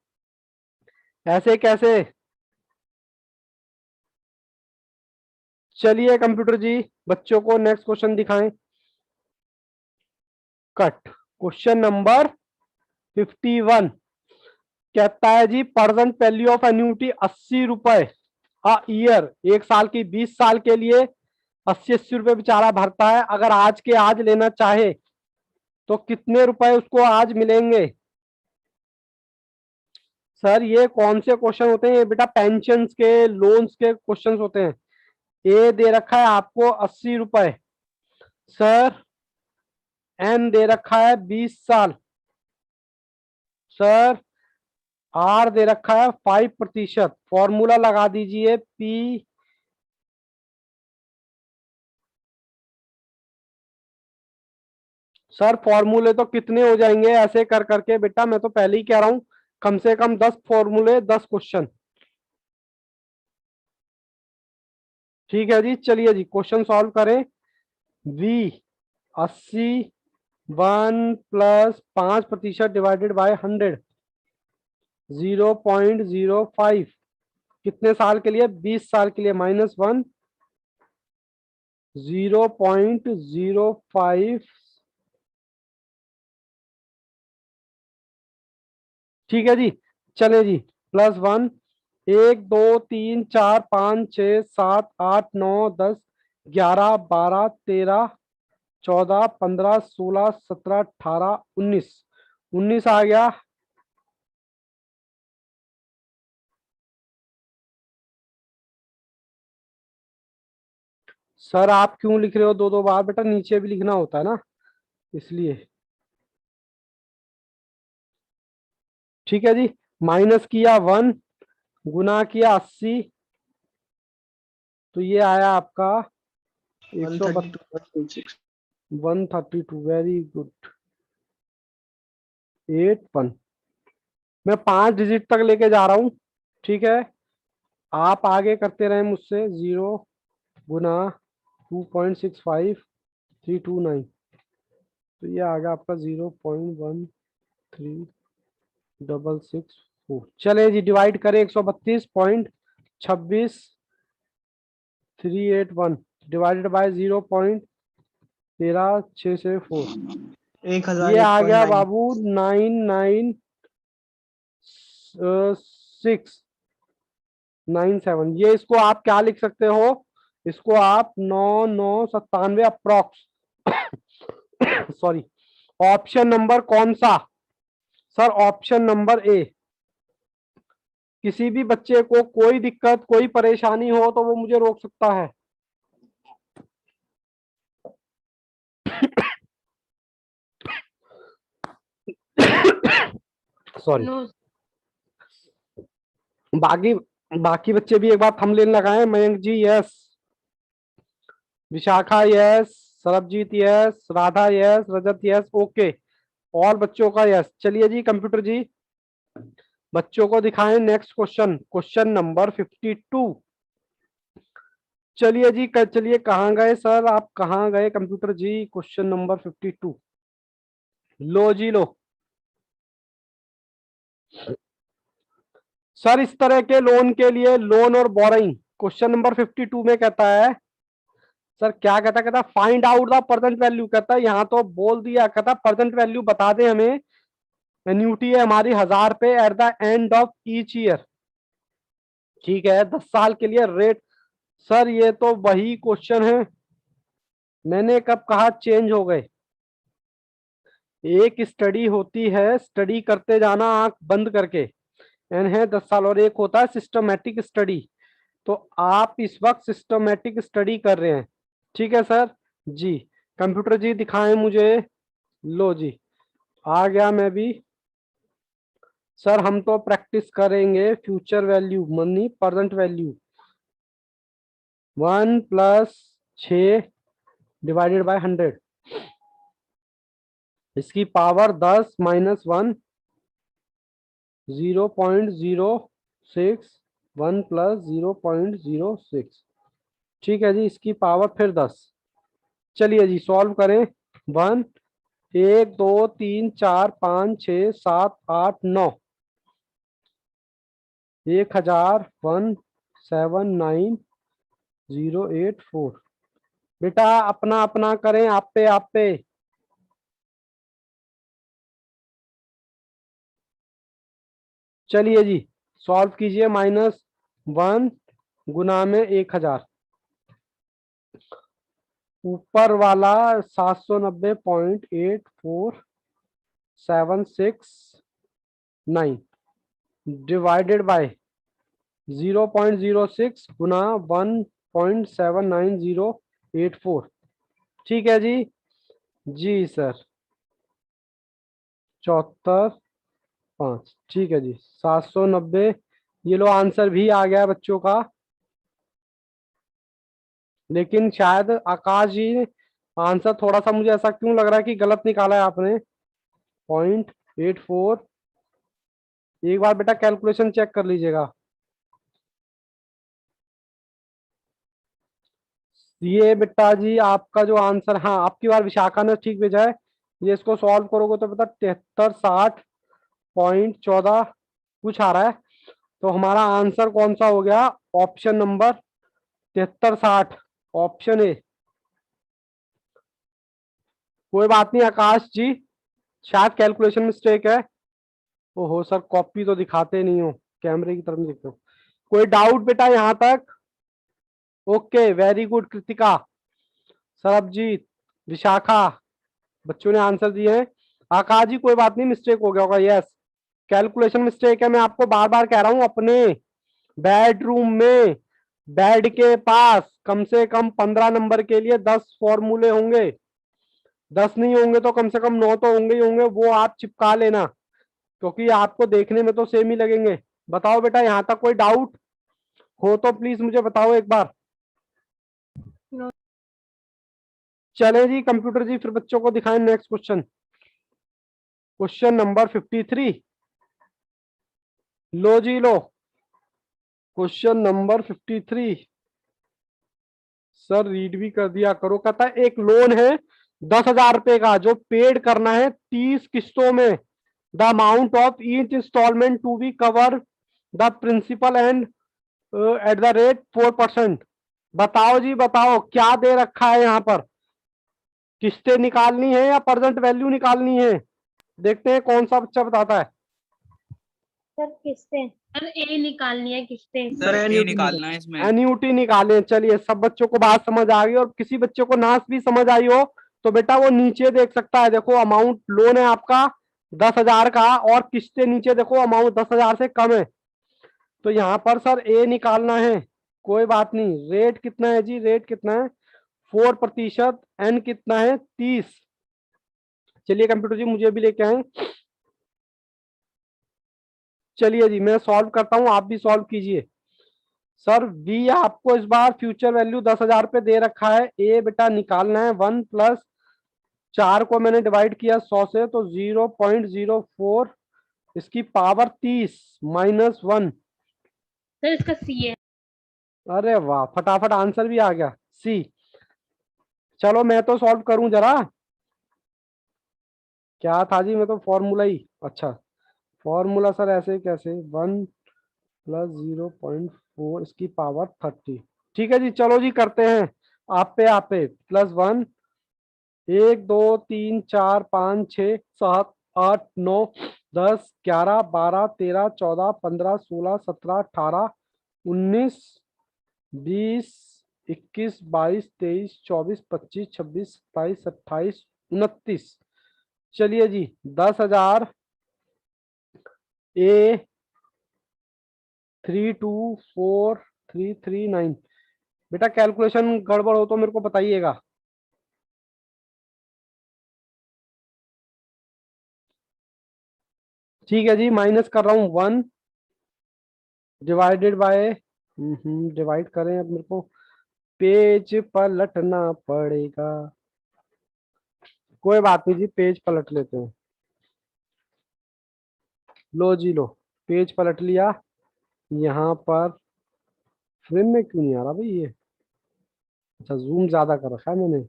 ऐसे कैसे? चलिए कंप्यूटर जी, बच्चों को नेक्स्ट क्वेश्चन दिखाएं। कट, क्वेश्चन नंबर 51 कहता है जी, प्रेजेंट वैल्यू ऑफ एन्युटी 80 रुपए अ ईयर, एक साल की, 20 साल के लिए 80 रुपए बेचारा भरता है। अगर आज के आज लेना चाहे तो कितने रुपए उसको आज मिलेंगे? सर ये कौन से क्वेश्चन होते हैं? ये बेटा पेंशन के, लोन्स के क्वेश्चन होते हैं। ए दे रखा है आपको 80 रुपए सर, एन दे रखा है 20 साल सर, आर दे रखा है 5%। फॉर्मूला लगा दीजिए, पी सर फॉर्मूले तो कितने हो जाएंगे ऐसे कर करके बेटा, मैं तो पहले ही कह रहा हूं कम से कम 10 फॉर्मूले 10 क्वेश्चन। ठीक है जी, चलिए जी क्वेश्चन सॉल्व करें। V 80, 1 प्लस 5% डिवाइडेड बाय 100, 0.05, कितने साल के लिए? 20 साल के लिए, माइनस 1, 0.05। ठीक है जी, चले जी, प्लस 1, 1 2 3 4 5 6 7 8 9 10 11 12 13 14 15 16 17 18 19 19 आ गया। सर आप क्यों लिख रहे हो दो दो बार? बेटा नीचे भी लिखना होता है ना, इसलिए। ठीक है जी, माइनस किया 1, गुना किया 80, तो ये आया आपका 132.86। 132। Very good. 81। मैं 5 डिजिट तक लेके जा रहा हूँ, ठीक है। आप आगे करते रहे मुझसे। 0 गुना 2.65329, तो ये आ गया आपका 0.13664। चले जी, डिवाइड करें 132.26 381 डिवाइडेड बाय 0.13664। 1000 ये आ गया 8.9। बाबू 999697। ये इसको आप क्या लिख सकते हो? इसको आप 9997 अप्रोक्स। सॉरी, ऑप्शन नंबर कौन सा? Sir option number A. किसी भी बच्चे को कोई दिक्कत कोई परेशानी हो तो वो मुझे रोक सकता है। सॉरी। नो बाकी बाकी बच्चे भी एक बार थंबनेल लगाएं। Mayank ji yes, Vishakha yes, Sarabjeet yes, Radha yes, Rajat yes, okay. और बच्चों का यस। चलिए जी कंप्यूटर जी, बच्चों को दिखाएं नेक्स्ट क्वेश्चन, क्वेश्चन नंबर 52। चलिए जी, चलिए कहाँ गए सर? आप कहाँ गए कंप्यूटर जी? Question number 52। लो जी लो। सर इस तरह के लोन के लिए लोन और बोरिंग क्वेश्चन नंबर 52 में कहता है, सर क्या कहता है? कहता find out the present value. कहता है यहाँ तो बोल दिया, कहता प्रेजेंट वैल्यू बता दे हमें। एन्यूटी है हमारी 1000 पे at the end of each year. ठीक है, 10 साल के लिए रेट। सर ये तो वही क्वेश्चन है, मैंने कब कहा चेंज हो गए? एक स्टडी होती है, स्टडी करते जाना आंख बंद करके, एन है 10 साल, और एक होता है सिस्टमैटिक स्टडी। तो आप इस वक्त सिस्टमैटिक स्टडी कर रहे हैं, ठीक है सर जी। कंप्यूटर जी दिखाएं मुझे। लो जी, आ गया मैं भी। सर हम तो प्रैक्टिस करेंगे future value money present value. 1 + 6 divided by 100, इसकी पावर 10 - 1 0.06 1 + 0.06। ठीक है जी, इसकी पावर फिर 10। चलिए जी सॉल्व करें। 1 1 2 3 4 5 6 7 8 9 1,179,084। बेटा अपना अपना करें, आप पे आप पे। चलिए जी सॉल्व कीजिए। -1 गुना में 1000, ऊपर वाला 790.84769 डिवाइडेड बाय 0.06 गुना 1.79084। ठीक है जी, जी सर 74.5। ठीक है जी 790। ये लो आंसर भी आ गया बच्चों का, लेकिन शायद आकाश जी आंसर थोड़ा सा मुझे ऐसा क्यों लग रहा है कि गलत निकाला है आपने। 0.84। एक बार बेटा कैलकुलेशन चेक कर लीजिएगा। ये बेटा जी आपका जो आंसर, हाँ आपकी बार विशाखा ने ठीक भेजा है। ये इसको सॉल्व करोगे तो बेटा 7360.14 कुछ आ रहा है। तो हमारा आंसर कौन सा हो गया? Option number 7360, option A. कोई बात नहीं आकाश जी, शायद कैलकुलेशन मिस्टेक है। ओहो सर कॉपी तो दिखाते नहीं हो, कैमरे की तरफ नहीं देखते हो। कोई डाउट बेटा यहाँ तक? Okay, very good Kritika, Sarabjit, Vishakha, बच्चों ने आंसर दिए हैं। आकाश जी कोई बात नहीं, मिस्टेक हो गया होगा, यस कैलकुलेशन मिस्टेक है। मैं आपको बार बार कह रहा हूं, अपने बेडरूम में बेड के पास कम से कम 15 नंबर के लिए 10 फॉर्मूले होंगे, 10 नहीं होंगे तो कम से कम 9 तो होंगे ही होंगे, वो आप चिपका लेना, क्योंकि आपको देखने में तो सेम ही लगेंगे। बताओ बेटा यहाँ तक कोई डाउट हो तो प्लीज मुझे बताओ एक बार। चले जी कंप्यूटर जी, फिर बच्चों को दिखाएं नेक्स्ट क्वेश्चन, क्वेश्चन नंबर 53। लो जी लो, क्वेश्चन नंबर 53। सर रीड भी कर दिया करो। कहता है एक लोन है 10,000 रुपए का, जो पेड करना है 30 किस्तों में। The amount of each installment to be cover the principal and at the rate 4%। बताओ जी बताओ, क्या दे रखा है यहाँ पर? किस्तें निकालनी है या प्रेजेंट वैल्यू निकालनी है? देखते हैं कौन सा बच्चा बताता है। सर किससे? सर ए निकालनी है किस्तें। सर Sir, ए annuity निकालना है इसमें। एन्यूटी निकालें। चलिए सब बच्चों को बात समझ आ गई, और किसी बच्चे को नाश भी समझ आई हो तो बेटा वो नीचे देख सकता है। देखो अमाउंट लोन है आपका 10,000 का, और किस्तें नीचे देखो अमाउंट 10,000 से कम है। तो यहाँ पर सर ए निकालना है, कोई बात नहीं। रेट कितना है जी? रेट कितना है? 4%। एन कितना है? 30। चलिए कंप्यूटर जी मुझे भी लेके आए। चलिए जी मैं सॉल्व करता हूं, आप भी सॉल्व कीजिए। सर वी आपको इस बार फ्यूचर वैल्यू 10,000 पे दे रखा है। ए बेटा निकालना है 1 प्लस 4 को मैंने डिवाइड किया 100 से, तो 0.04 इसकी पावर 30 माइनस 1। सर इसका सी है। अरे वाह, फटाफट आंसर भी आ गया, सी। चलो मैं तो सॉल्व करूं जरा। क्या था जी? मैं तो फॉर्मूला ही, अच्छा फॉर्मूला सर ऐसे कैसे? 1 प्लस 0.4 इसकी पावर 30। ठीक है जी, चलो जी करते हैं। आप पे +1, 1 2 3 4 5 6 7 8 9 10 11 12 13 14 15 16 17 18 19 20 21 22 23 24 25 26 27 28 29। चलिए जी 10,000 ए 324339। बेटा कैलकुलेशन गड़बड़ हो तो मेरे को बताइएगा। ठीक है जी, माइनस कर रहा हूँ 1 डिवाइडेड बाय, डिवाइड करें, अब मेरे को पेज पलटना पड़ेगा। कोई बात नहीं जी, पेज पलट लेते हैं। लो जी लो, पेज पलट लिया। यहाँ पर फ्रेम में क्यों नहीं आ रहा भाई ये? अच्छा जूम ज्यादा कर रखा है मैंने,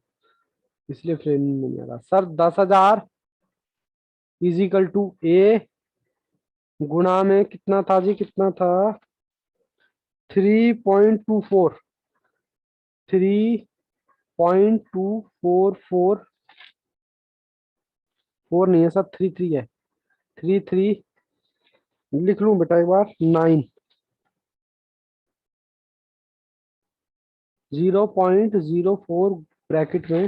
इसलिए फ्रेम में नहीं आ रहा। सर 10,000 इजिकल टू ए गुणा में कितना था जी? कितना था? 3.24, 3.244, 4 नहीं है सर, 33 है। 33 लिख लूं बेटा एक बार, 9, 0.04 ब्रैकेट में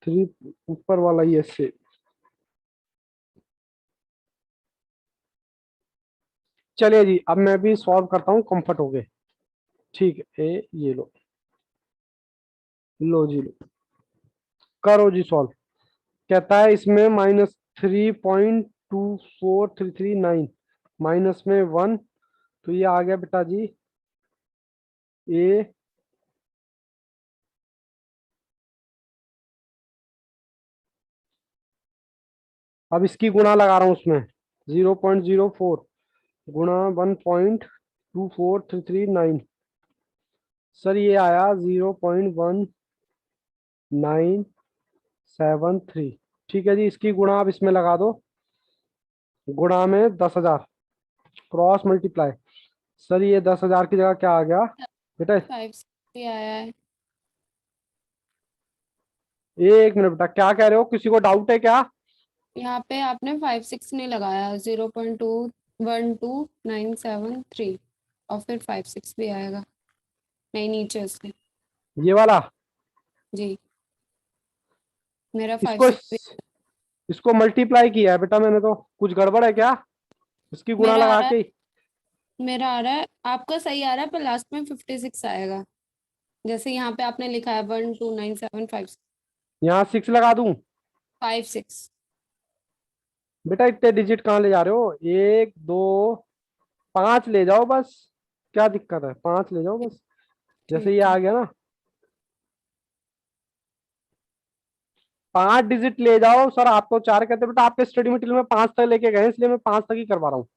3 ऊपर वाला ये से। चलिए जी अब मैं भी सॉल्व करता हूँ, कंफर्ट हो गए। ठीक है, ये लो, लो जी लो, करो जी सॉल्व। कहता है इसमें -3.24339 माइनस में 1, तो ये आ गया बेटा जी ए अब इसकी गुणा लगा रहा हूं उसमें, 0.04 गुणा 1.24339। सर ये आया 0.1973। ठीक है जी, इसकी गुणा अब इसमें लगा दो, गुणा में 10,000 क्रॉस मल्टीप्लाई। सर ये 10,000 की जगह क्या आ गया बेटा? 560 आया है। एक मिनट बेटा, क्या कह रहे हो? किसी को डाउट है क्या? यहाँ पे आपने 56 नहीं लगाया, 0.212973 और फिर 5 6 भी आएगा, नहीं नीचे उसके। ये वाला जी मेरा 5 इसको 6 भी इसको मल्टीप्लाई किया है बेटा मैंने, तो कुछ गड़बड़ है क्या? इसकी गुणा मेरा आ लगा रहा के है, मेरा आ रहा है, आपका सही आ रहा है, पर लास्ट में 56 आएगा, जैसे यहाँ पे आपने लिखा है 1 2 9 7 5 यहाँ 6 लगा दूं? 5 6। बेटा इतने डिजिट कहाँ ले जा रहे हो? 1 2 5 ले जाओ बस, क्या दिक्कत है? 5 ले जाओ बस, जैसे ये ठीक आ है। गया ना, 5 डिजिट ले जाओ। सर आप तो 4 कहते हैं, बेटा आपके स्टडी मटेरियल में 5 तक लेके गए, इसलिए मैं 5 तक ही करवा रहा हूँ।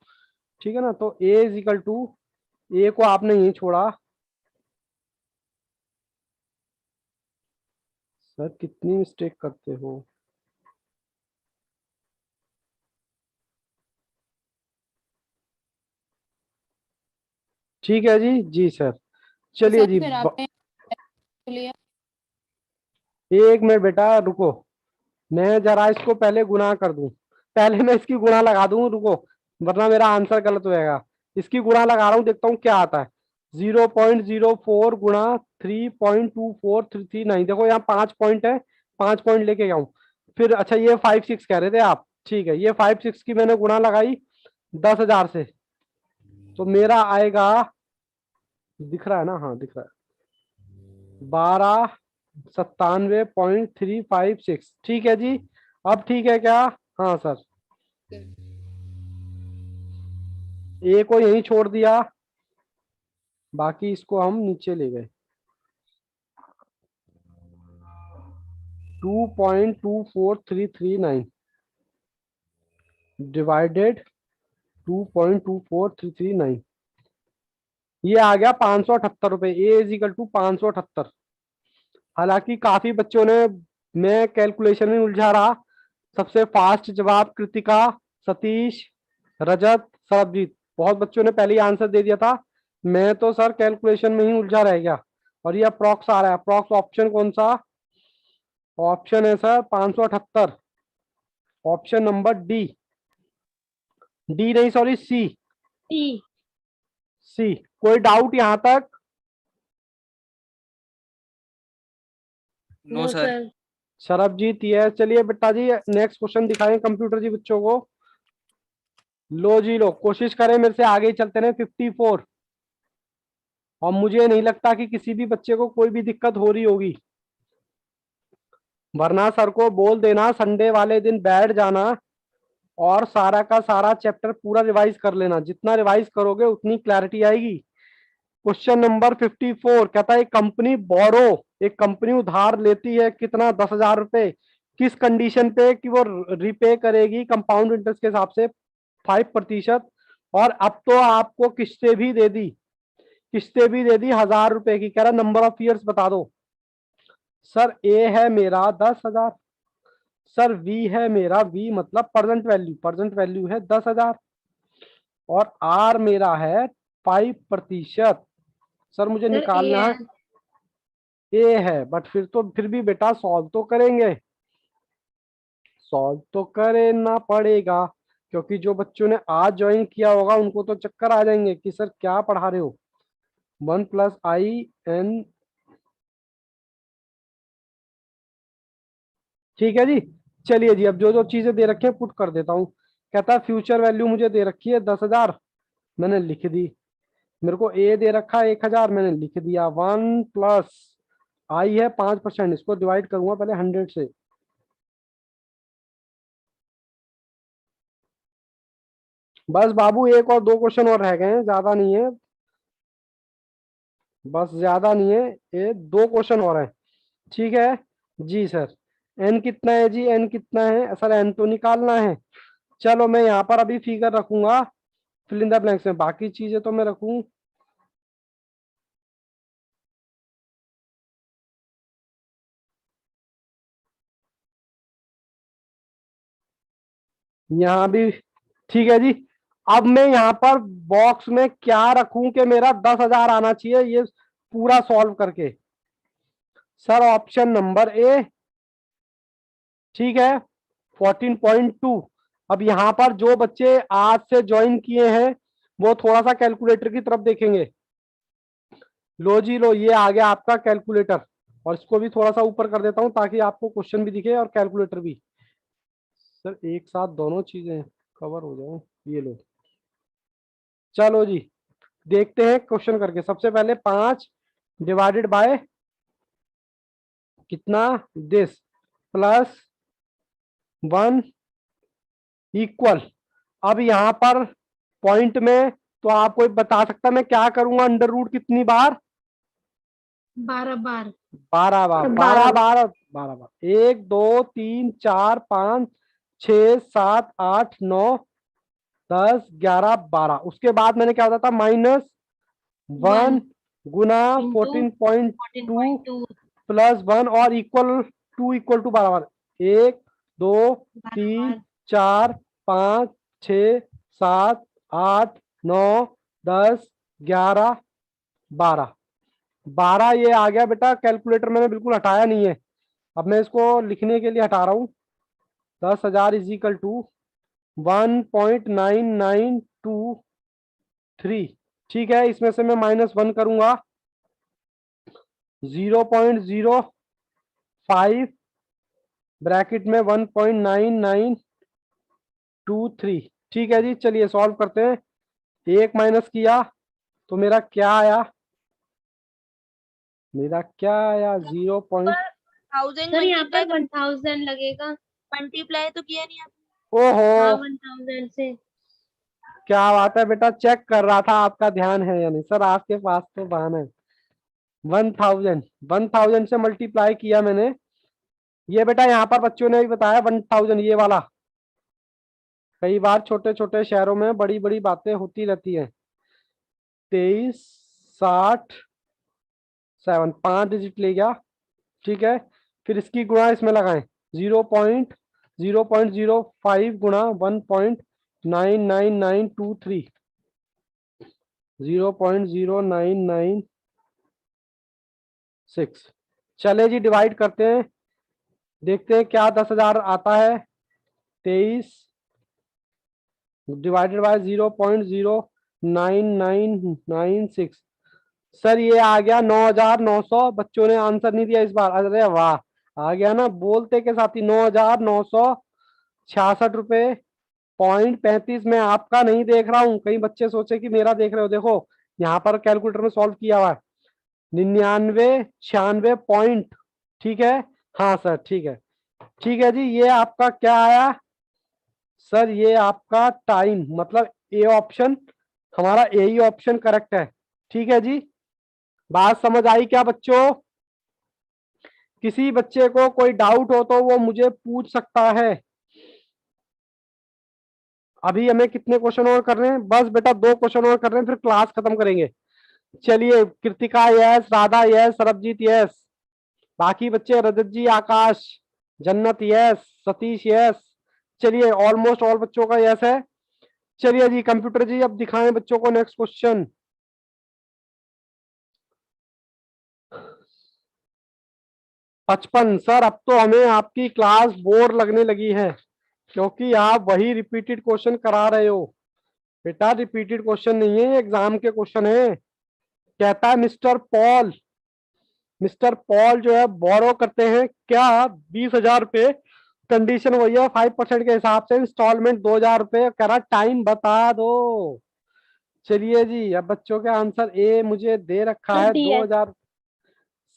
ठीक है ना, तो ए इज इक्वल टू, ए को आपने यही छोड़ा। सर कितनी मिस्टेक करते हो? ठीक है जी, जी सर, तो चलिए सर जी। फिर आपने लिया, एक मिनट बेटा रुको, मैं जरा इसको पहले गुणा कर दूं, पहले मैं इसकी गुणा लगा दूं, रुको, वरना मेरा आंसर गलत हो जाएगा। इसकी गुणा लगा रहा हूं, देखता हूँ क्या आता है। 0.04 गुणा 3.2433 देखो यहाँ 5 पॉइंट है, 5 पॉइंट लेके गया हूँ। फिर अच्छा ये 5 6 कह रहे थे आप, ठीक है, ये 5 6 की मैंने गुणा लगाई 10,000 से, तो मेरा आएगा, दिख रहा है ना? हाँ दिख रहा है, 1297.356। ठीक है जी, अब ठीक है क्या? हाँ सर, ए को यहीं छोड़ दिया, बाकी इसको हम नीचे ले गए। 2.24339 डिवाइडेड 2.24339, ये आ गया 578 रुपए। ए इज इक्वल टू 578। हालांकि काफी बच्चों ने, मैं कैलकुलेशन में उलझा रहा, सबसे फास्ट जवाब कृतिका, सतीश, रजत, सरबजीत, बहुत बच्चों ने पहले ही आंसर दे दिया था। मैं तो सर कैलकुलेशन में ही उलझा रह गया। और ये अप्रॉक्स आ रहा है, अप्रॉक्स ऑप्शन कौन सा ऑप्शन है sir? 578, option number D, D नहीं सॉरी सी, टी। सी। कोई डाउट यहाँ तक? No no sir. Sir. Sarabjit ये, चलिए बेटा जी नेक्स्ट क्वेश्चन दिखाएं कंप्यूटर जी बच्चों को। लो जी लो, कोशिश करें मेरे से आगे ही चलते रहे। 54, और मुझे नहीं लगता कि किसी भी बच्चे को कोई भी दिक्कत हो रही होगी, वरना सर को बोल देना संडे वाले दिन बैठ जाना और सारा का सारा चैप्टर पूरा रिवाइज कर लेना। जितना रिवाइज करोगे उतनी क्लैरिटी आएगी। क्वेश्चन नंबर 54 कहता है एक कंपनी बोरो, एक कंपनी उधार लेती है कितना? 10,000 रुपए। किस कंडीशन पे कि वो रिपे करेगी कंपाउंड इंटरेस्ट के हिसाब से 5%, और अब तो आपको किस्तें भी दे दी, किस्तें भी दे दी 1,000 रुपए की। कह रहा नंबर ऑफ ईयर्स बता दो। सर ए है मेरा 10,000, सर वी है मेरा, वी मतलब प्रेजेंट वैल्यू, प्रेजेंट वैल्यू है 10,000, और आर मेरा है 5%। सर मुझे सर ए निकालना है। है, ए है, बट फिर तो फिर भी बेटा सॉल्व तो करेंगे, सॉल्व तो करना पड़ेगा, क्योंकि जो बच्चों ने आज ज्वाइन किया होगा उनको तो चक्कर आ जाएंगे कि सर क्या पढ़ा रहे हो। 1+i(n), ठीक है जी। चलिए जी, अब जो जो चीजें दे रखी है पुट कर देता हूँ। कहता है फ्यूचर वैल्यू मुझे दे रखी है 10,000, मैंने लिख दी। मेरे को ए दे रखा है 1,000, मैंने लिख दिया। 1+i है 5%, इसको डिवाइड करूंगा पहले 100 से। बस बाबू एक और दो क्वेश्चन और रह गए हैं, ज्यादा नहीं है, बस ज्यादा नहीं है, ये दो क्वेश्चन और हैं। ठीक है जी सर। एन कितना है जी? एन कितना है सर? एन तो निकालना है। चलो मैं यहाँ पर अभी फिगर रखूंगा फिल इन द ब्लैंक्स में, बाकी चीजें तो मैं रखूं। यहाँ भी ठीक है जी। अब मैं यहाँ पर बॉक्स में क्या रखूं कि मेरा 10,000 आना चाहिए ये पूरा सॉल्व करके? सर ऑप्शन नंबर ए, ठीक है, 14.2। अब यहाँ पर जो बच्चे आज से ज्वाइन किए हैं वो थोड़ा सा कैलकुलेटर की तरफ देखेंगे। लो जी लो, ये आ गया आपका कैलकुलेटर, और इसको भी थोड़ा सा ऊपर कर देता हूं ताकि आपको क्वेश्चन भी दिखे और कैलकुलेटर भी। सर एक साथ दोनों चीजें कवर हो जाए। ये लो, चलो जी देखते हैं क्वेश्चन करके। सबसे पहले 5 डिवाइडेड बाय कितना, दिस, प्लस 1 इक्वल। अब यहाँ पर पॉइंट में तो आपको बता सकता मैं क्या करूंगा, अंडर रूट कितनी बार, 12 बार। 12 बार, 12 12 बार, 12 बार, 1 2 3 4 5 6 7 8 9 10 11 12। उसके बाद मैंने क्या होता था, -1 गुना Into 14.2 14.2 प्लस 1 और इक्वल टू 12 बार। 1 2 3 बार। 4 5 6 7 8 9 10 11 12। 12 ये आ गया बेटा, कैलकुलेटर मैंने बिल्कुल हटाया नहीं है। अब मैं इसको लिखने के लिए हटा रहा हूँ। 10,000 इज इक्वल टू 1.9923। ठीक है, इसमें से मैं -1 करूंगा 0.05 ब्रैकेट में 1.9923। ठीक है जी, चलिए सॉल्व करते हैं। एक माइनस किया तो मेरा क्या आया, मेरा क्या आया 0. 1000 सर यहाँ पर मल्टीप्लाई 1000 लगेगा। मल्टीप्लाई तो किया नहीं आपने। हाँ ओहो, 1000 से। क्या बात है बेटा, चेक कर रहा था, आपका ध्यान है यानी। सर आपके पास तो बहाना है। 1000 से मल्टीप्लाई किया मैंने। ये बेटा यहाँ पर बच्चों ने भी बताया 1000 ये वाला। कई बार छोटे छोटे शहरों में बड़ी बड़ी बातें होती रहती हैं। 2360 5 डिजिट ले गया। ठीक है, फिर इसकी गुणा इसमें लगाएं, 0.05 गुणा 1.99923, 0.0996। चले जी डिवाइड करते हैं, देखते हैं क्या 10,000 आता है। 23 डिवाइडेड बाय 0.099996। सर ये आ गया 9,900। बच्चों ने आंसर नहीं दिया इस बार, अरे वाह, आ गया ना बोलते के साथ ही। 9,966.35 में आपका नहीं देख रहा हूँ, कई बच्चे सोचे कि मेरा देख रहे हो। देखो यहाँ पर कैलकुलेटर में सॉल्व किया हुआ है। 99 96 पॉइंट। ठीक है, हाँ सर ठीक है। ठीक है जी, ये आपका क्या आया सर, ये आपका टाइम, मतलब ए ऑप्शन, हमारा ए ही ऑप्शन करेक्ट है। ठीक है जी, बात समझ आई क्या बच्चों? किसी बच्चे को कोई डाउट हो तो वो मुझे पूछ सकता है। अभी हमें कितने क्वेश्चन और कर रहे हैं? बस बेटा 2 क्वेश्चन और कर रहे हैं, फिर क्लास खत्म करेंगे। चलिए, Kritika yes, Radha yes, Sarabjeet yes, बाकी बच्चे रजत जी, आकाश, जन्नत यस, सतीश यस। चलिए ऑलमोस्ट ऑल बच्चों का यस है। चलिए जी कंप्यूटर जी अब दिखाएं बच्चों को नेक्स्ट क्वेश्चन। पचपन। सर अब तो हमें आपकी क्लास बोर लगने लगी है, क्योंकि आप वही रिपीटेड क्वेश्चन करा रहे हो। बेटा रिपीटेड क्वेश्चन नहीं है, एग्जाम के क्वेश्चन है। कहता है मिस्टर पॉल जो है बोरो करते हैं क्या 20,000 रुपए, कंडीशन वही है 5% के हिसाब से, इंस्टॉलमेंट 2,000 रुपए, कह रहा टाइम बता दो। चलिए जी, अब बच्चों के आंसर ए मुझे दे रखा है सर डी है। 2,000।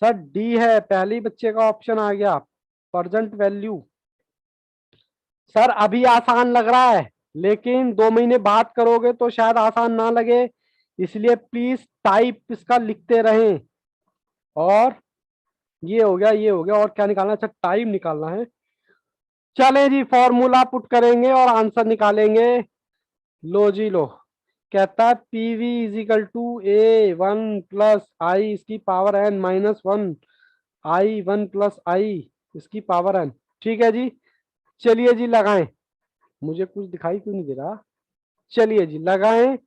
सर डी है, पहली बच्चे का ऑप्शन आ गया, प्रेजेंट वैल्यू। सर अभी आसान लग रहा है, लेकिन 2 महीने बाद करोगे तो शायद आसान ना लगे, इसलिए प्लीज टाइप इसका लिखते रहें। और ये हो गया, ये हो गया, और क्या निकालना? अच्छा टाइम निकालना है। चले जी फॉर्मूला पुट करेंगे और आंसर निकालेंगे। लो जी लो, कहता है PV is equal to A1 plus I इसकी power n minus 1 I1 plus I इसकी पावर n। ठीक है जी, चलिए जी लगाएं। मुझे कुछ दिखाई क्यों नहीं दे रहा? चलिए जी लगाएं।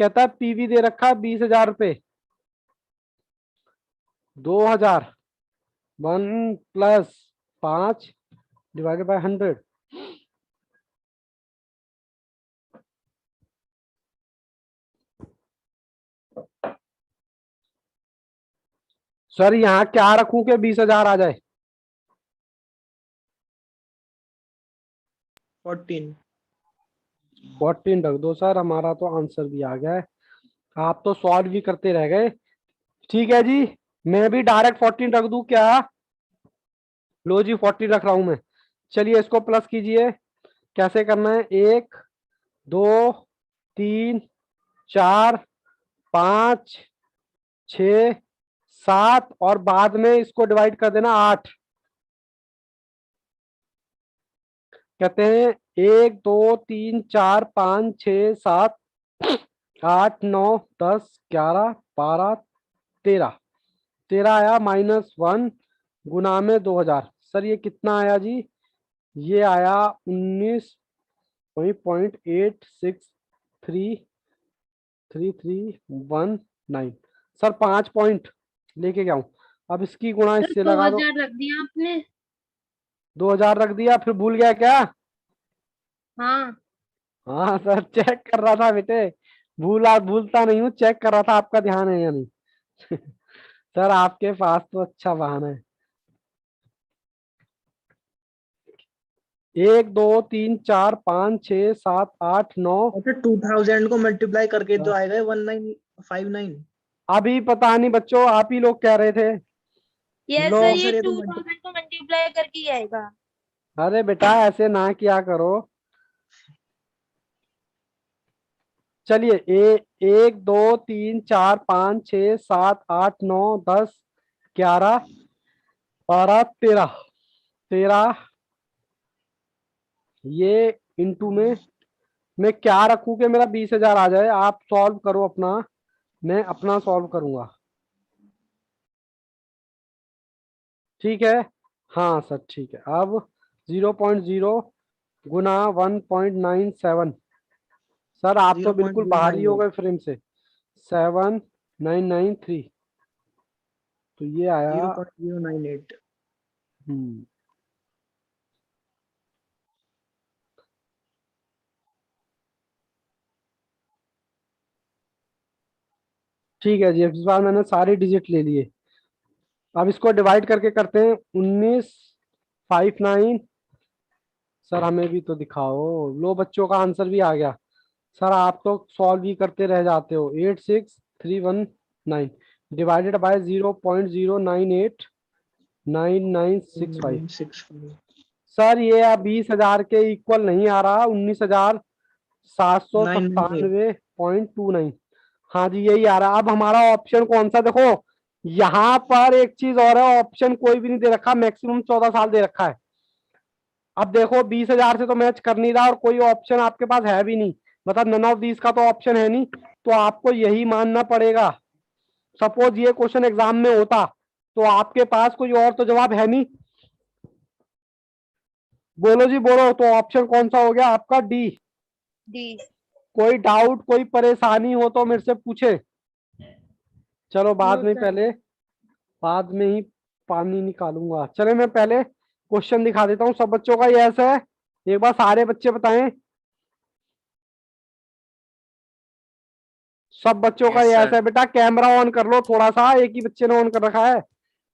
कहता है पीवी दे रखा 20,000 रुपए, 2,000 1 प्लस 5 डिवाइडेड बाय 100। सर यहाँ क्या रखूं के 20,000 आ जाए? 14। 14 रख दो सर, हमारा तो आंसर भी आ गया है। आप तो सॉल्व भी करते रह गए। ठीक है जी, मैं भी डायरेक्ट 14 रख दूं क्या? लो जी 14 रख रहा हूं मैं। चलिए इसको प्लस कीजिए। कैसे करना है? 1 2 3 4 5 6 7 और बाद में इसको डिवाइड कर देना 8। कहते हैं 1 2 3 4 5 6 7 8 9 10 11 12 13। 13 आया -1 गुना में 2000। सर ये कितना आया जी? ये आया 19.863319। सर 5 पॉइंट लेके गया हूं। अब इसकी गुणा सर इससे लगा दो। 2000 रख दिया आपने। 2000 रख दिया, फिर भूल गया क्या? हाँ हाँ सर चेक कर रहा था बेटे, भूलता नहीं हूँ, चेक कर रहा था आपका ध्यान है या नहीं। सर आपके पास तो अच्छा वाहन है। 1 2 3 4 5 6 7 8 9। अच्छा 2000 को मल्टीप्लाई करके तो आएगा 1959। अभी पता नहीं बच्चों, आप ही लोग कह रहे थे। यस लो सर, ये सर ये तो 2000 को मल्टीप्लाई करके ही आएगा। अरे बेटा ऐसे ना किया करो। चलिए 1 2 3 4 5 6 7 8 9 10 11 12 13। 13 ये इंटू में मैं क्या रखूं कि मेरा 20,000 आ जाए? आप सॉल्व करो अपना, मैं अपना सॉल्व करूंगा। ठीक है, हाँ सर ठीक है। अब 0.0 गुना 1.97। सर आप तो बिल्कुल बाहर ही हो 0.098। गए फ्रेम से। 7993। तो ये आया 0.098। हम्म ठीक है जी, इस बार मैंने सारी डिजिट ले लिए। अब इसको डिवाइड करके करते हैं 1959। सर हमें भी तो दिखाओ। लो बच्चों का आंसर भी आ गया। सर आप तो सॉल्व ही करते रह जाते हो। 86319 डिवाइडेड बाय 0.0989965। 965। सर ये अब 20,000 के इक्वल नहीं आ रहा, 19,797.29। हाँ जी यही आ रहा। अब हमारा ऑप्शन कौन सा? देखो यहाँ पर एक चीज और है, ऑप्शन कोई भी नहीं दे रखा, मैक्सिमम 14 साल दे रखा है। अब देखो 20,000 से तो मैच कर नहीं रहा और कोई ऑप्शन आपके पास है भी नहीं, मतलब नन ऑफ दीज का तो ऑप्शन है नहीं, तो आपको यही मानना पड़ेगा। सपोज ये क्वेश्चन एग्जाम में होता तो आपके पास कोई और तो जवाब है नहीं। बोलो जी बोलो, तो ऑप्शन कौन सा हो गया आपका? डी। डी। कोई डाउट कोई परेशानी हो तो मेरे से पूछे। चलो नो सर। बाद में ही पानी निकालूंगा। चले मैं पहले क्वेश्चन दिखा देता हूँ। सब बच्चों का यस है? एक बार सारे बच्चे बताएं। सब बच्चों का Yes, यस sir. है? बेटा कैमरा ऑन कर लो थोड़ा सा, एक ही बच्चे ने ऑन कर रखा है,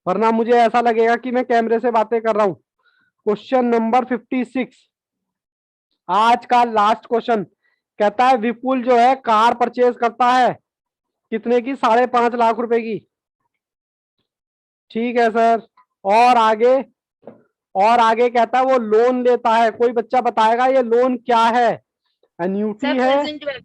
वरना मुझे ऐसा लगेगा कि मैं कैमरे से बातें कर रहा हूँ। क्वेश्चन नंबर 56, आज का लास्ट क्वेश्चन। कहता है विपुल जो है कार परचेज करता है कितने की? 5.5 लाख रुपए की। ठीक है सर, और आगे? और आगे कहता है वो लोन लेता है। कोई बच्चा बताएगा ये लोन क्या है? एन्यूटी सर है, प्रेजेंट वैल्यू।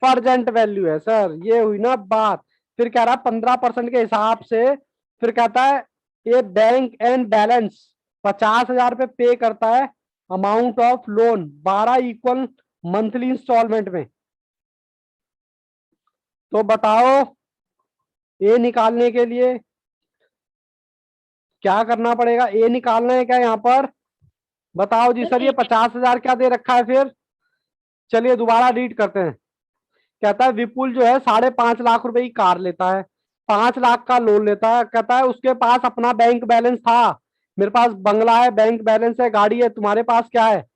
परजेंट वैल्यू है? सर ये हुई ना बात। फिर कह रहा 15% के हिसाब से। फिर कहता है ये बैंक एंड बैलेंस 50,000 रुपये पे करता है, amount of loan 12 equal monthly installment में। तो बताओ ए निकालने के लिए क्या करना पड़ेगा? ए निकालना है क्या यहाँ पर? बताओ जी सर। ये 50,000 क्या दे रखा है फिर? चलिए दोबारा रीड करते हैं। कहता है विपुल जो है 5.5 लाख रुपए की कार लेता है, 5 लाख का लोन लेता है। कहता है उसके पास अपना बैंक बैलेंस था। मेरे पास बंगला है, बैंक बैलेंस है, गाड़ी है, तुम्हारे पास क्या है?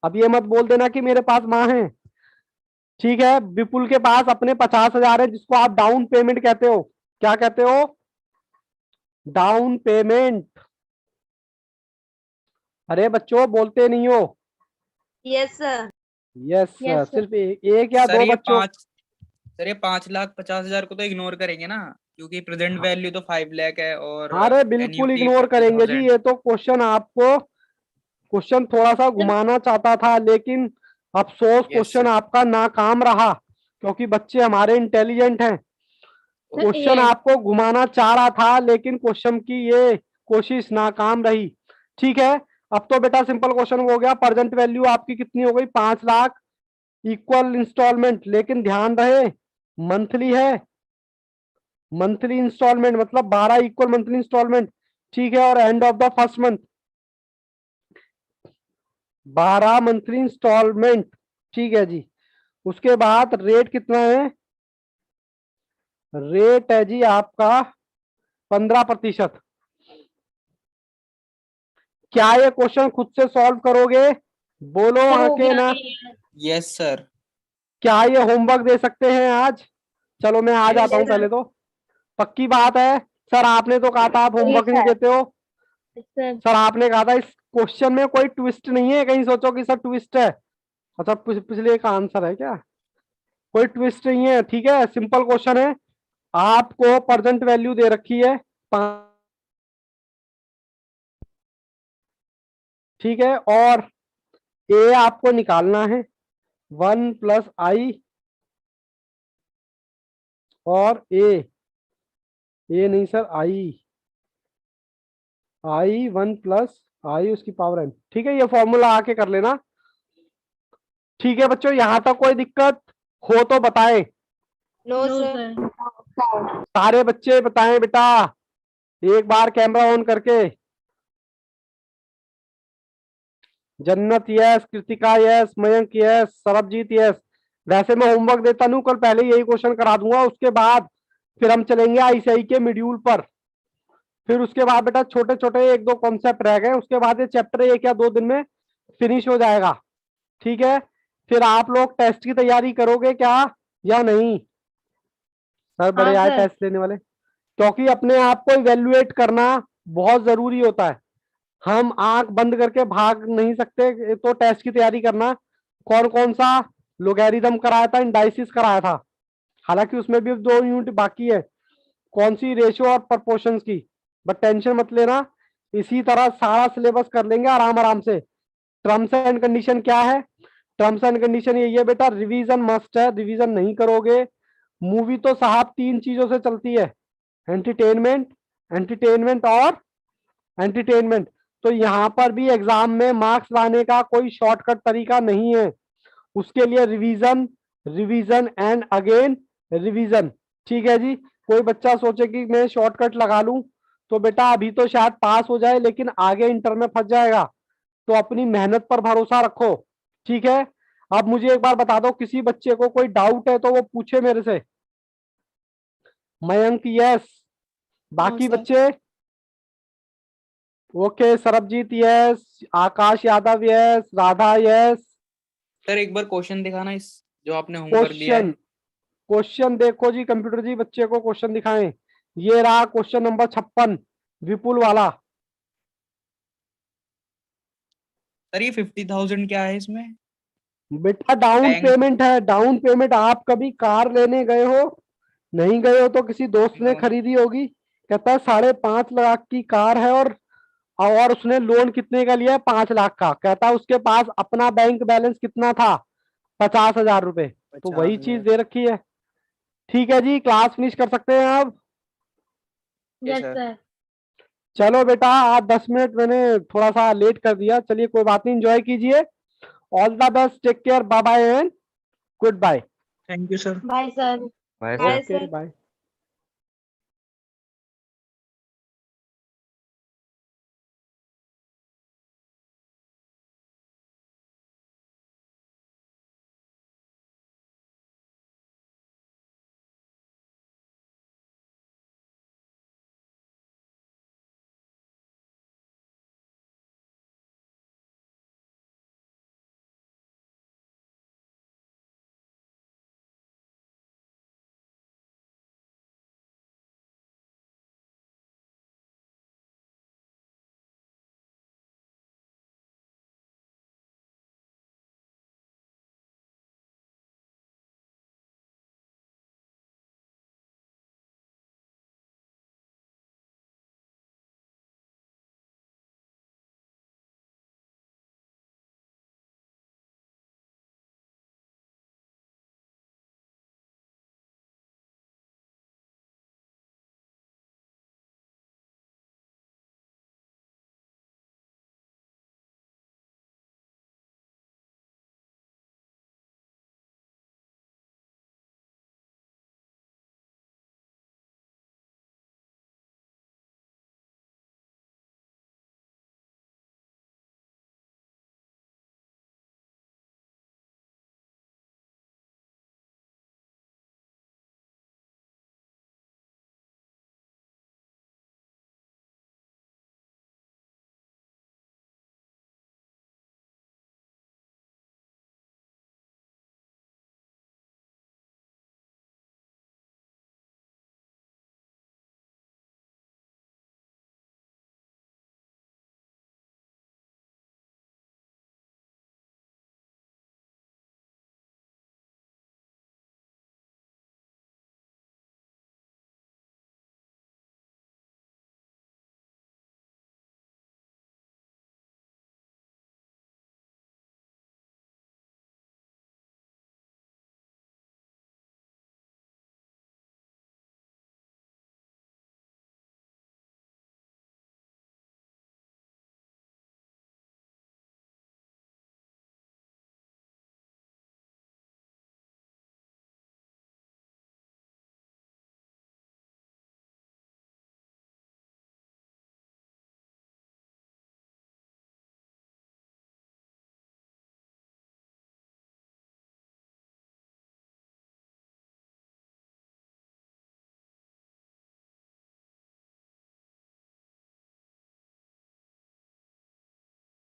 अब ये मत बोल देना कि मेरे पास माँ है। ठीक है, विपुल के पास अपने 50,000 है जिसको आप डाउन पेमेंट कहते हो। क्या कहते हो? Down payment. अरे बच्चों बोलते नहीं हो। Yes sir. Yes Yes, sir. सिर्फ एक या सर दो ये बच्चों। 5,50,000 को तो इग्नोर करेंगे ना, क्योंकि प्रेजेंट वैल्यू तो 5 लाख है और अरे बिल्कुल NUT इग्नोर करेंगे जी। 50,000। ये तो क्वेश्चन थोड़ा सा घुमाना चाहता था, लेकिन अफसोस Yes, क्वेश्चन sir. आपका नाकाम रहा, क्योंकि बच्चे हमारे इंटेलिजेंट हैं। Question yes. आपको घुमाना चाह रहा था, लेकिन क्वेश्चन की ये कोशिश नाकाम रही। ठीक है, अब तो बेटा सिंपल क्वेश्चन हो गया। प्रेजेंट वैल्यू आपकी कितनी हो गई? 5 लाख इक्वल इंस्टॉलमेंट, लेकिन ध्यान रहे मंथली है। मंथली इंस्टॉलमेंट मतलब 12 इक्वल मंथली इंस्टॉलमेंट। ठीक है, और end of the first month 12 monthly installment. ठीक है जी। उसके बाद रेट कितना है? रेट है जी आपका 15%। क्या ये क्वेश्चन खुद से सॉल्व करोगे? बोलो सर हाँ हो के गया ना। Yes sir. क्या ये होमवर्क दे सकते हैं आज? चलो मैं आ Yes, जाता हूँ sir. पहले तो। पक्की बात है सर, आपने तो कहा था आप होमवर्क नहीं sir. देते हो। सर सर आपने कहा था इस क्वेश्चन में कोई ट्विस्ट नहीं है, कहीं सोचो कि सर ट्विस्ट है। अच्छा पिछले का आंसर है क्या? कोई ट्विस्ट नहीं है। ठीक है, सिंपल क्वेश्चन है। आपको प्रेजेंट वैल्यू दे रखी है 5। ठीक है, और ए आपको निकालना है 1 प्लस आई, और ए नहीं सर, आई 1 प्लस आई उसकी पावर n। ठीक है, ये फॉर्मूला आके कर लेना। ठीक है बच्चों, यहां तक कोई दिक्कत हो तो बताएं। No no sir. सर। सारे बच्चे बताएं बेटा, एक बार कैमरा ऑन करके। जन्नत yes, Kritika yes, Mayank yes, Sarabjeet yes. वैसे मैं होमवर्क देता नहीं, कल पहले यही क्वेश्चन करा दूंगा। उसके बाद फिर हम चलेंगे आईसीआई के मॉड्यूल पर। फिर उसके बाद बेटा छोटे छोटे 1-2 कॉन्सेप्ट रह गए, उसके बाद ये चैप्टर 1 या 2 दिन में फिनिश हो जाएगा। ठीक है, फिर आप लोग टेस्ट की तैयारी करोगे क्या या नहीं? सर बड़े हाँ आए सर। टेस्ट लेने वाले, क्योंकि अपने आप को इवेल्युएट करना बहुत जरूरी होता है। हम आंख बंद करके भाग नहीं सकते, तो टेस्ट की तैयारी करना। कौन कौन सा लोगैरिथम कराया था, इंडाइसिस कराया था, हालांकि उसमें भी 2 यूनिट बाकी है। कौन सी रेशियो और प्रपोर्शंस की, बट टेंशन मत लेना, इसी तरह सारा सिलेबस कर लेंगे आराम आराम से। टर्म्स एंड कंडीशन क्या है? टर्म्स एंड कंडीशन यही है बेटा, रिवीजन मस्ट है। रिवीजन नहीं करोगे, मूवी तो साहब 3 चीजों से चलती है, एंटरटेनमेंट, एंटरटेनमेंट और एंटरटेनमेंट। तो यहाँ पर भी एग्जाम में मार्क्स लाने का कोई शॉर्टकट तरीका नहीं है। उसके लिए revision, revision and again revision. ठीक है जी। कोई बच्चा सोचे कि मैं शॉर्टकट लगा लूं, तो बेटा अभी तो शायद पास हो जाए, लेकिन आगे इंटर में फंस जाएगा। तो अपनी मेहनत पर भरोसा रखो। ठीक है, अब मुझे एक बार बता दो, किसी बच्चे को कोई डाउट है तो वो पूछे मेरे से। मयंक यस, बाकी सर। बच्चे okay, Sarabjeet yes, Akash Yadav yes, Radha yes. Sir एक बार क्वेश्चन दिखाना इस जो आपने होमवर्क दिया है। क्वेश्चन, क्वेश्चन देखो जी, कंप्यूटर जी बच्चे को क्वेश्चन दिखाएं। ये रहा क्वेश्चन नंबर 56 विपुल वाला। सर ये 50,000 क्या है इसमें? बेटा डाउन बैंक। पेमेंट है, डाउन पेमेंट। आप कभी कार लेने गए हो? नहीं गए हो तो किसी दोस्त ने नो। खरीदी होगी। कहता है 5.5 लाख की कार है, और उसने लोन कितने का लिया है? 5 लाख का। कहता है उसके पास अपना बैंक बैलेंस कितना था? 50,000 रुपए। तो वही चीज 50,000। दे रखी है। ठीक है जी, क्लास फिनिश कर सकते हैं आप। Yes sir. सर। चलो बेटा, आज 10 मिनट मैंने थोड़ा सा लेट कर दिया, चलिए कोई बात नहीं, एंजॉय कीजिए। All the best, take care, bye bye and good bye. Thank you sir. Bye sir. Bye bye sir. Okay sir. Bye.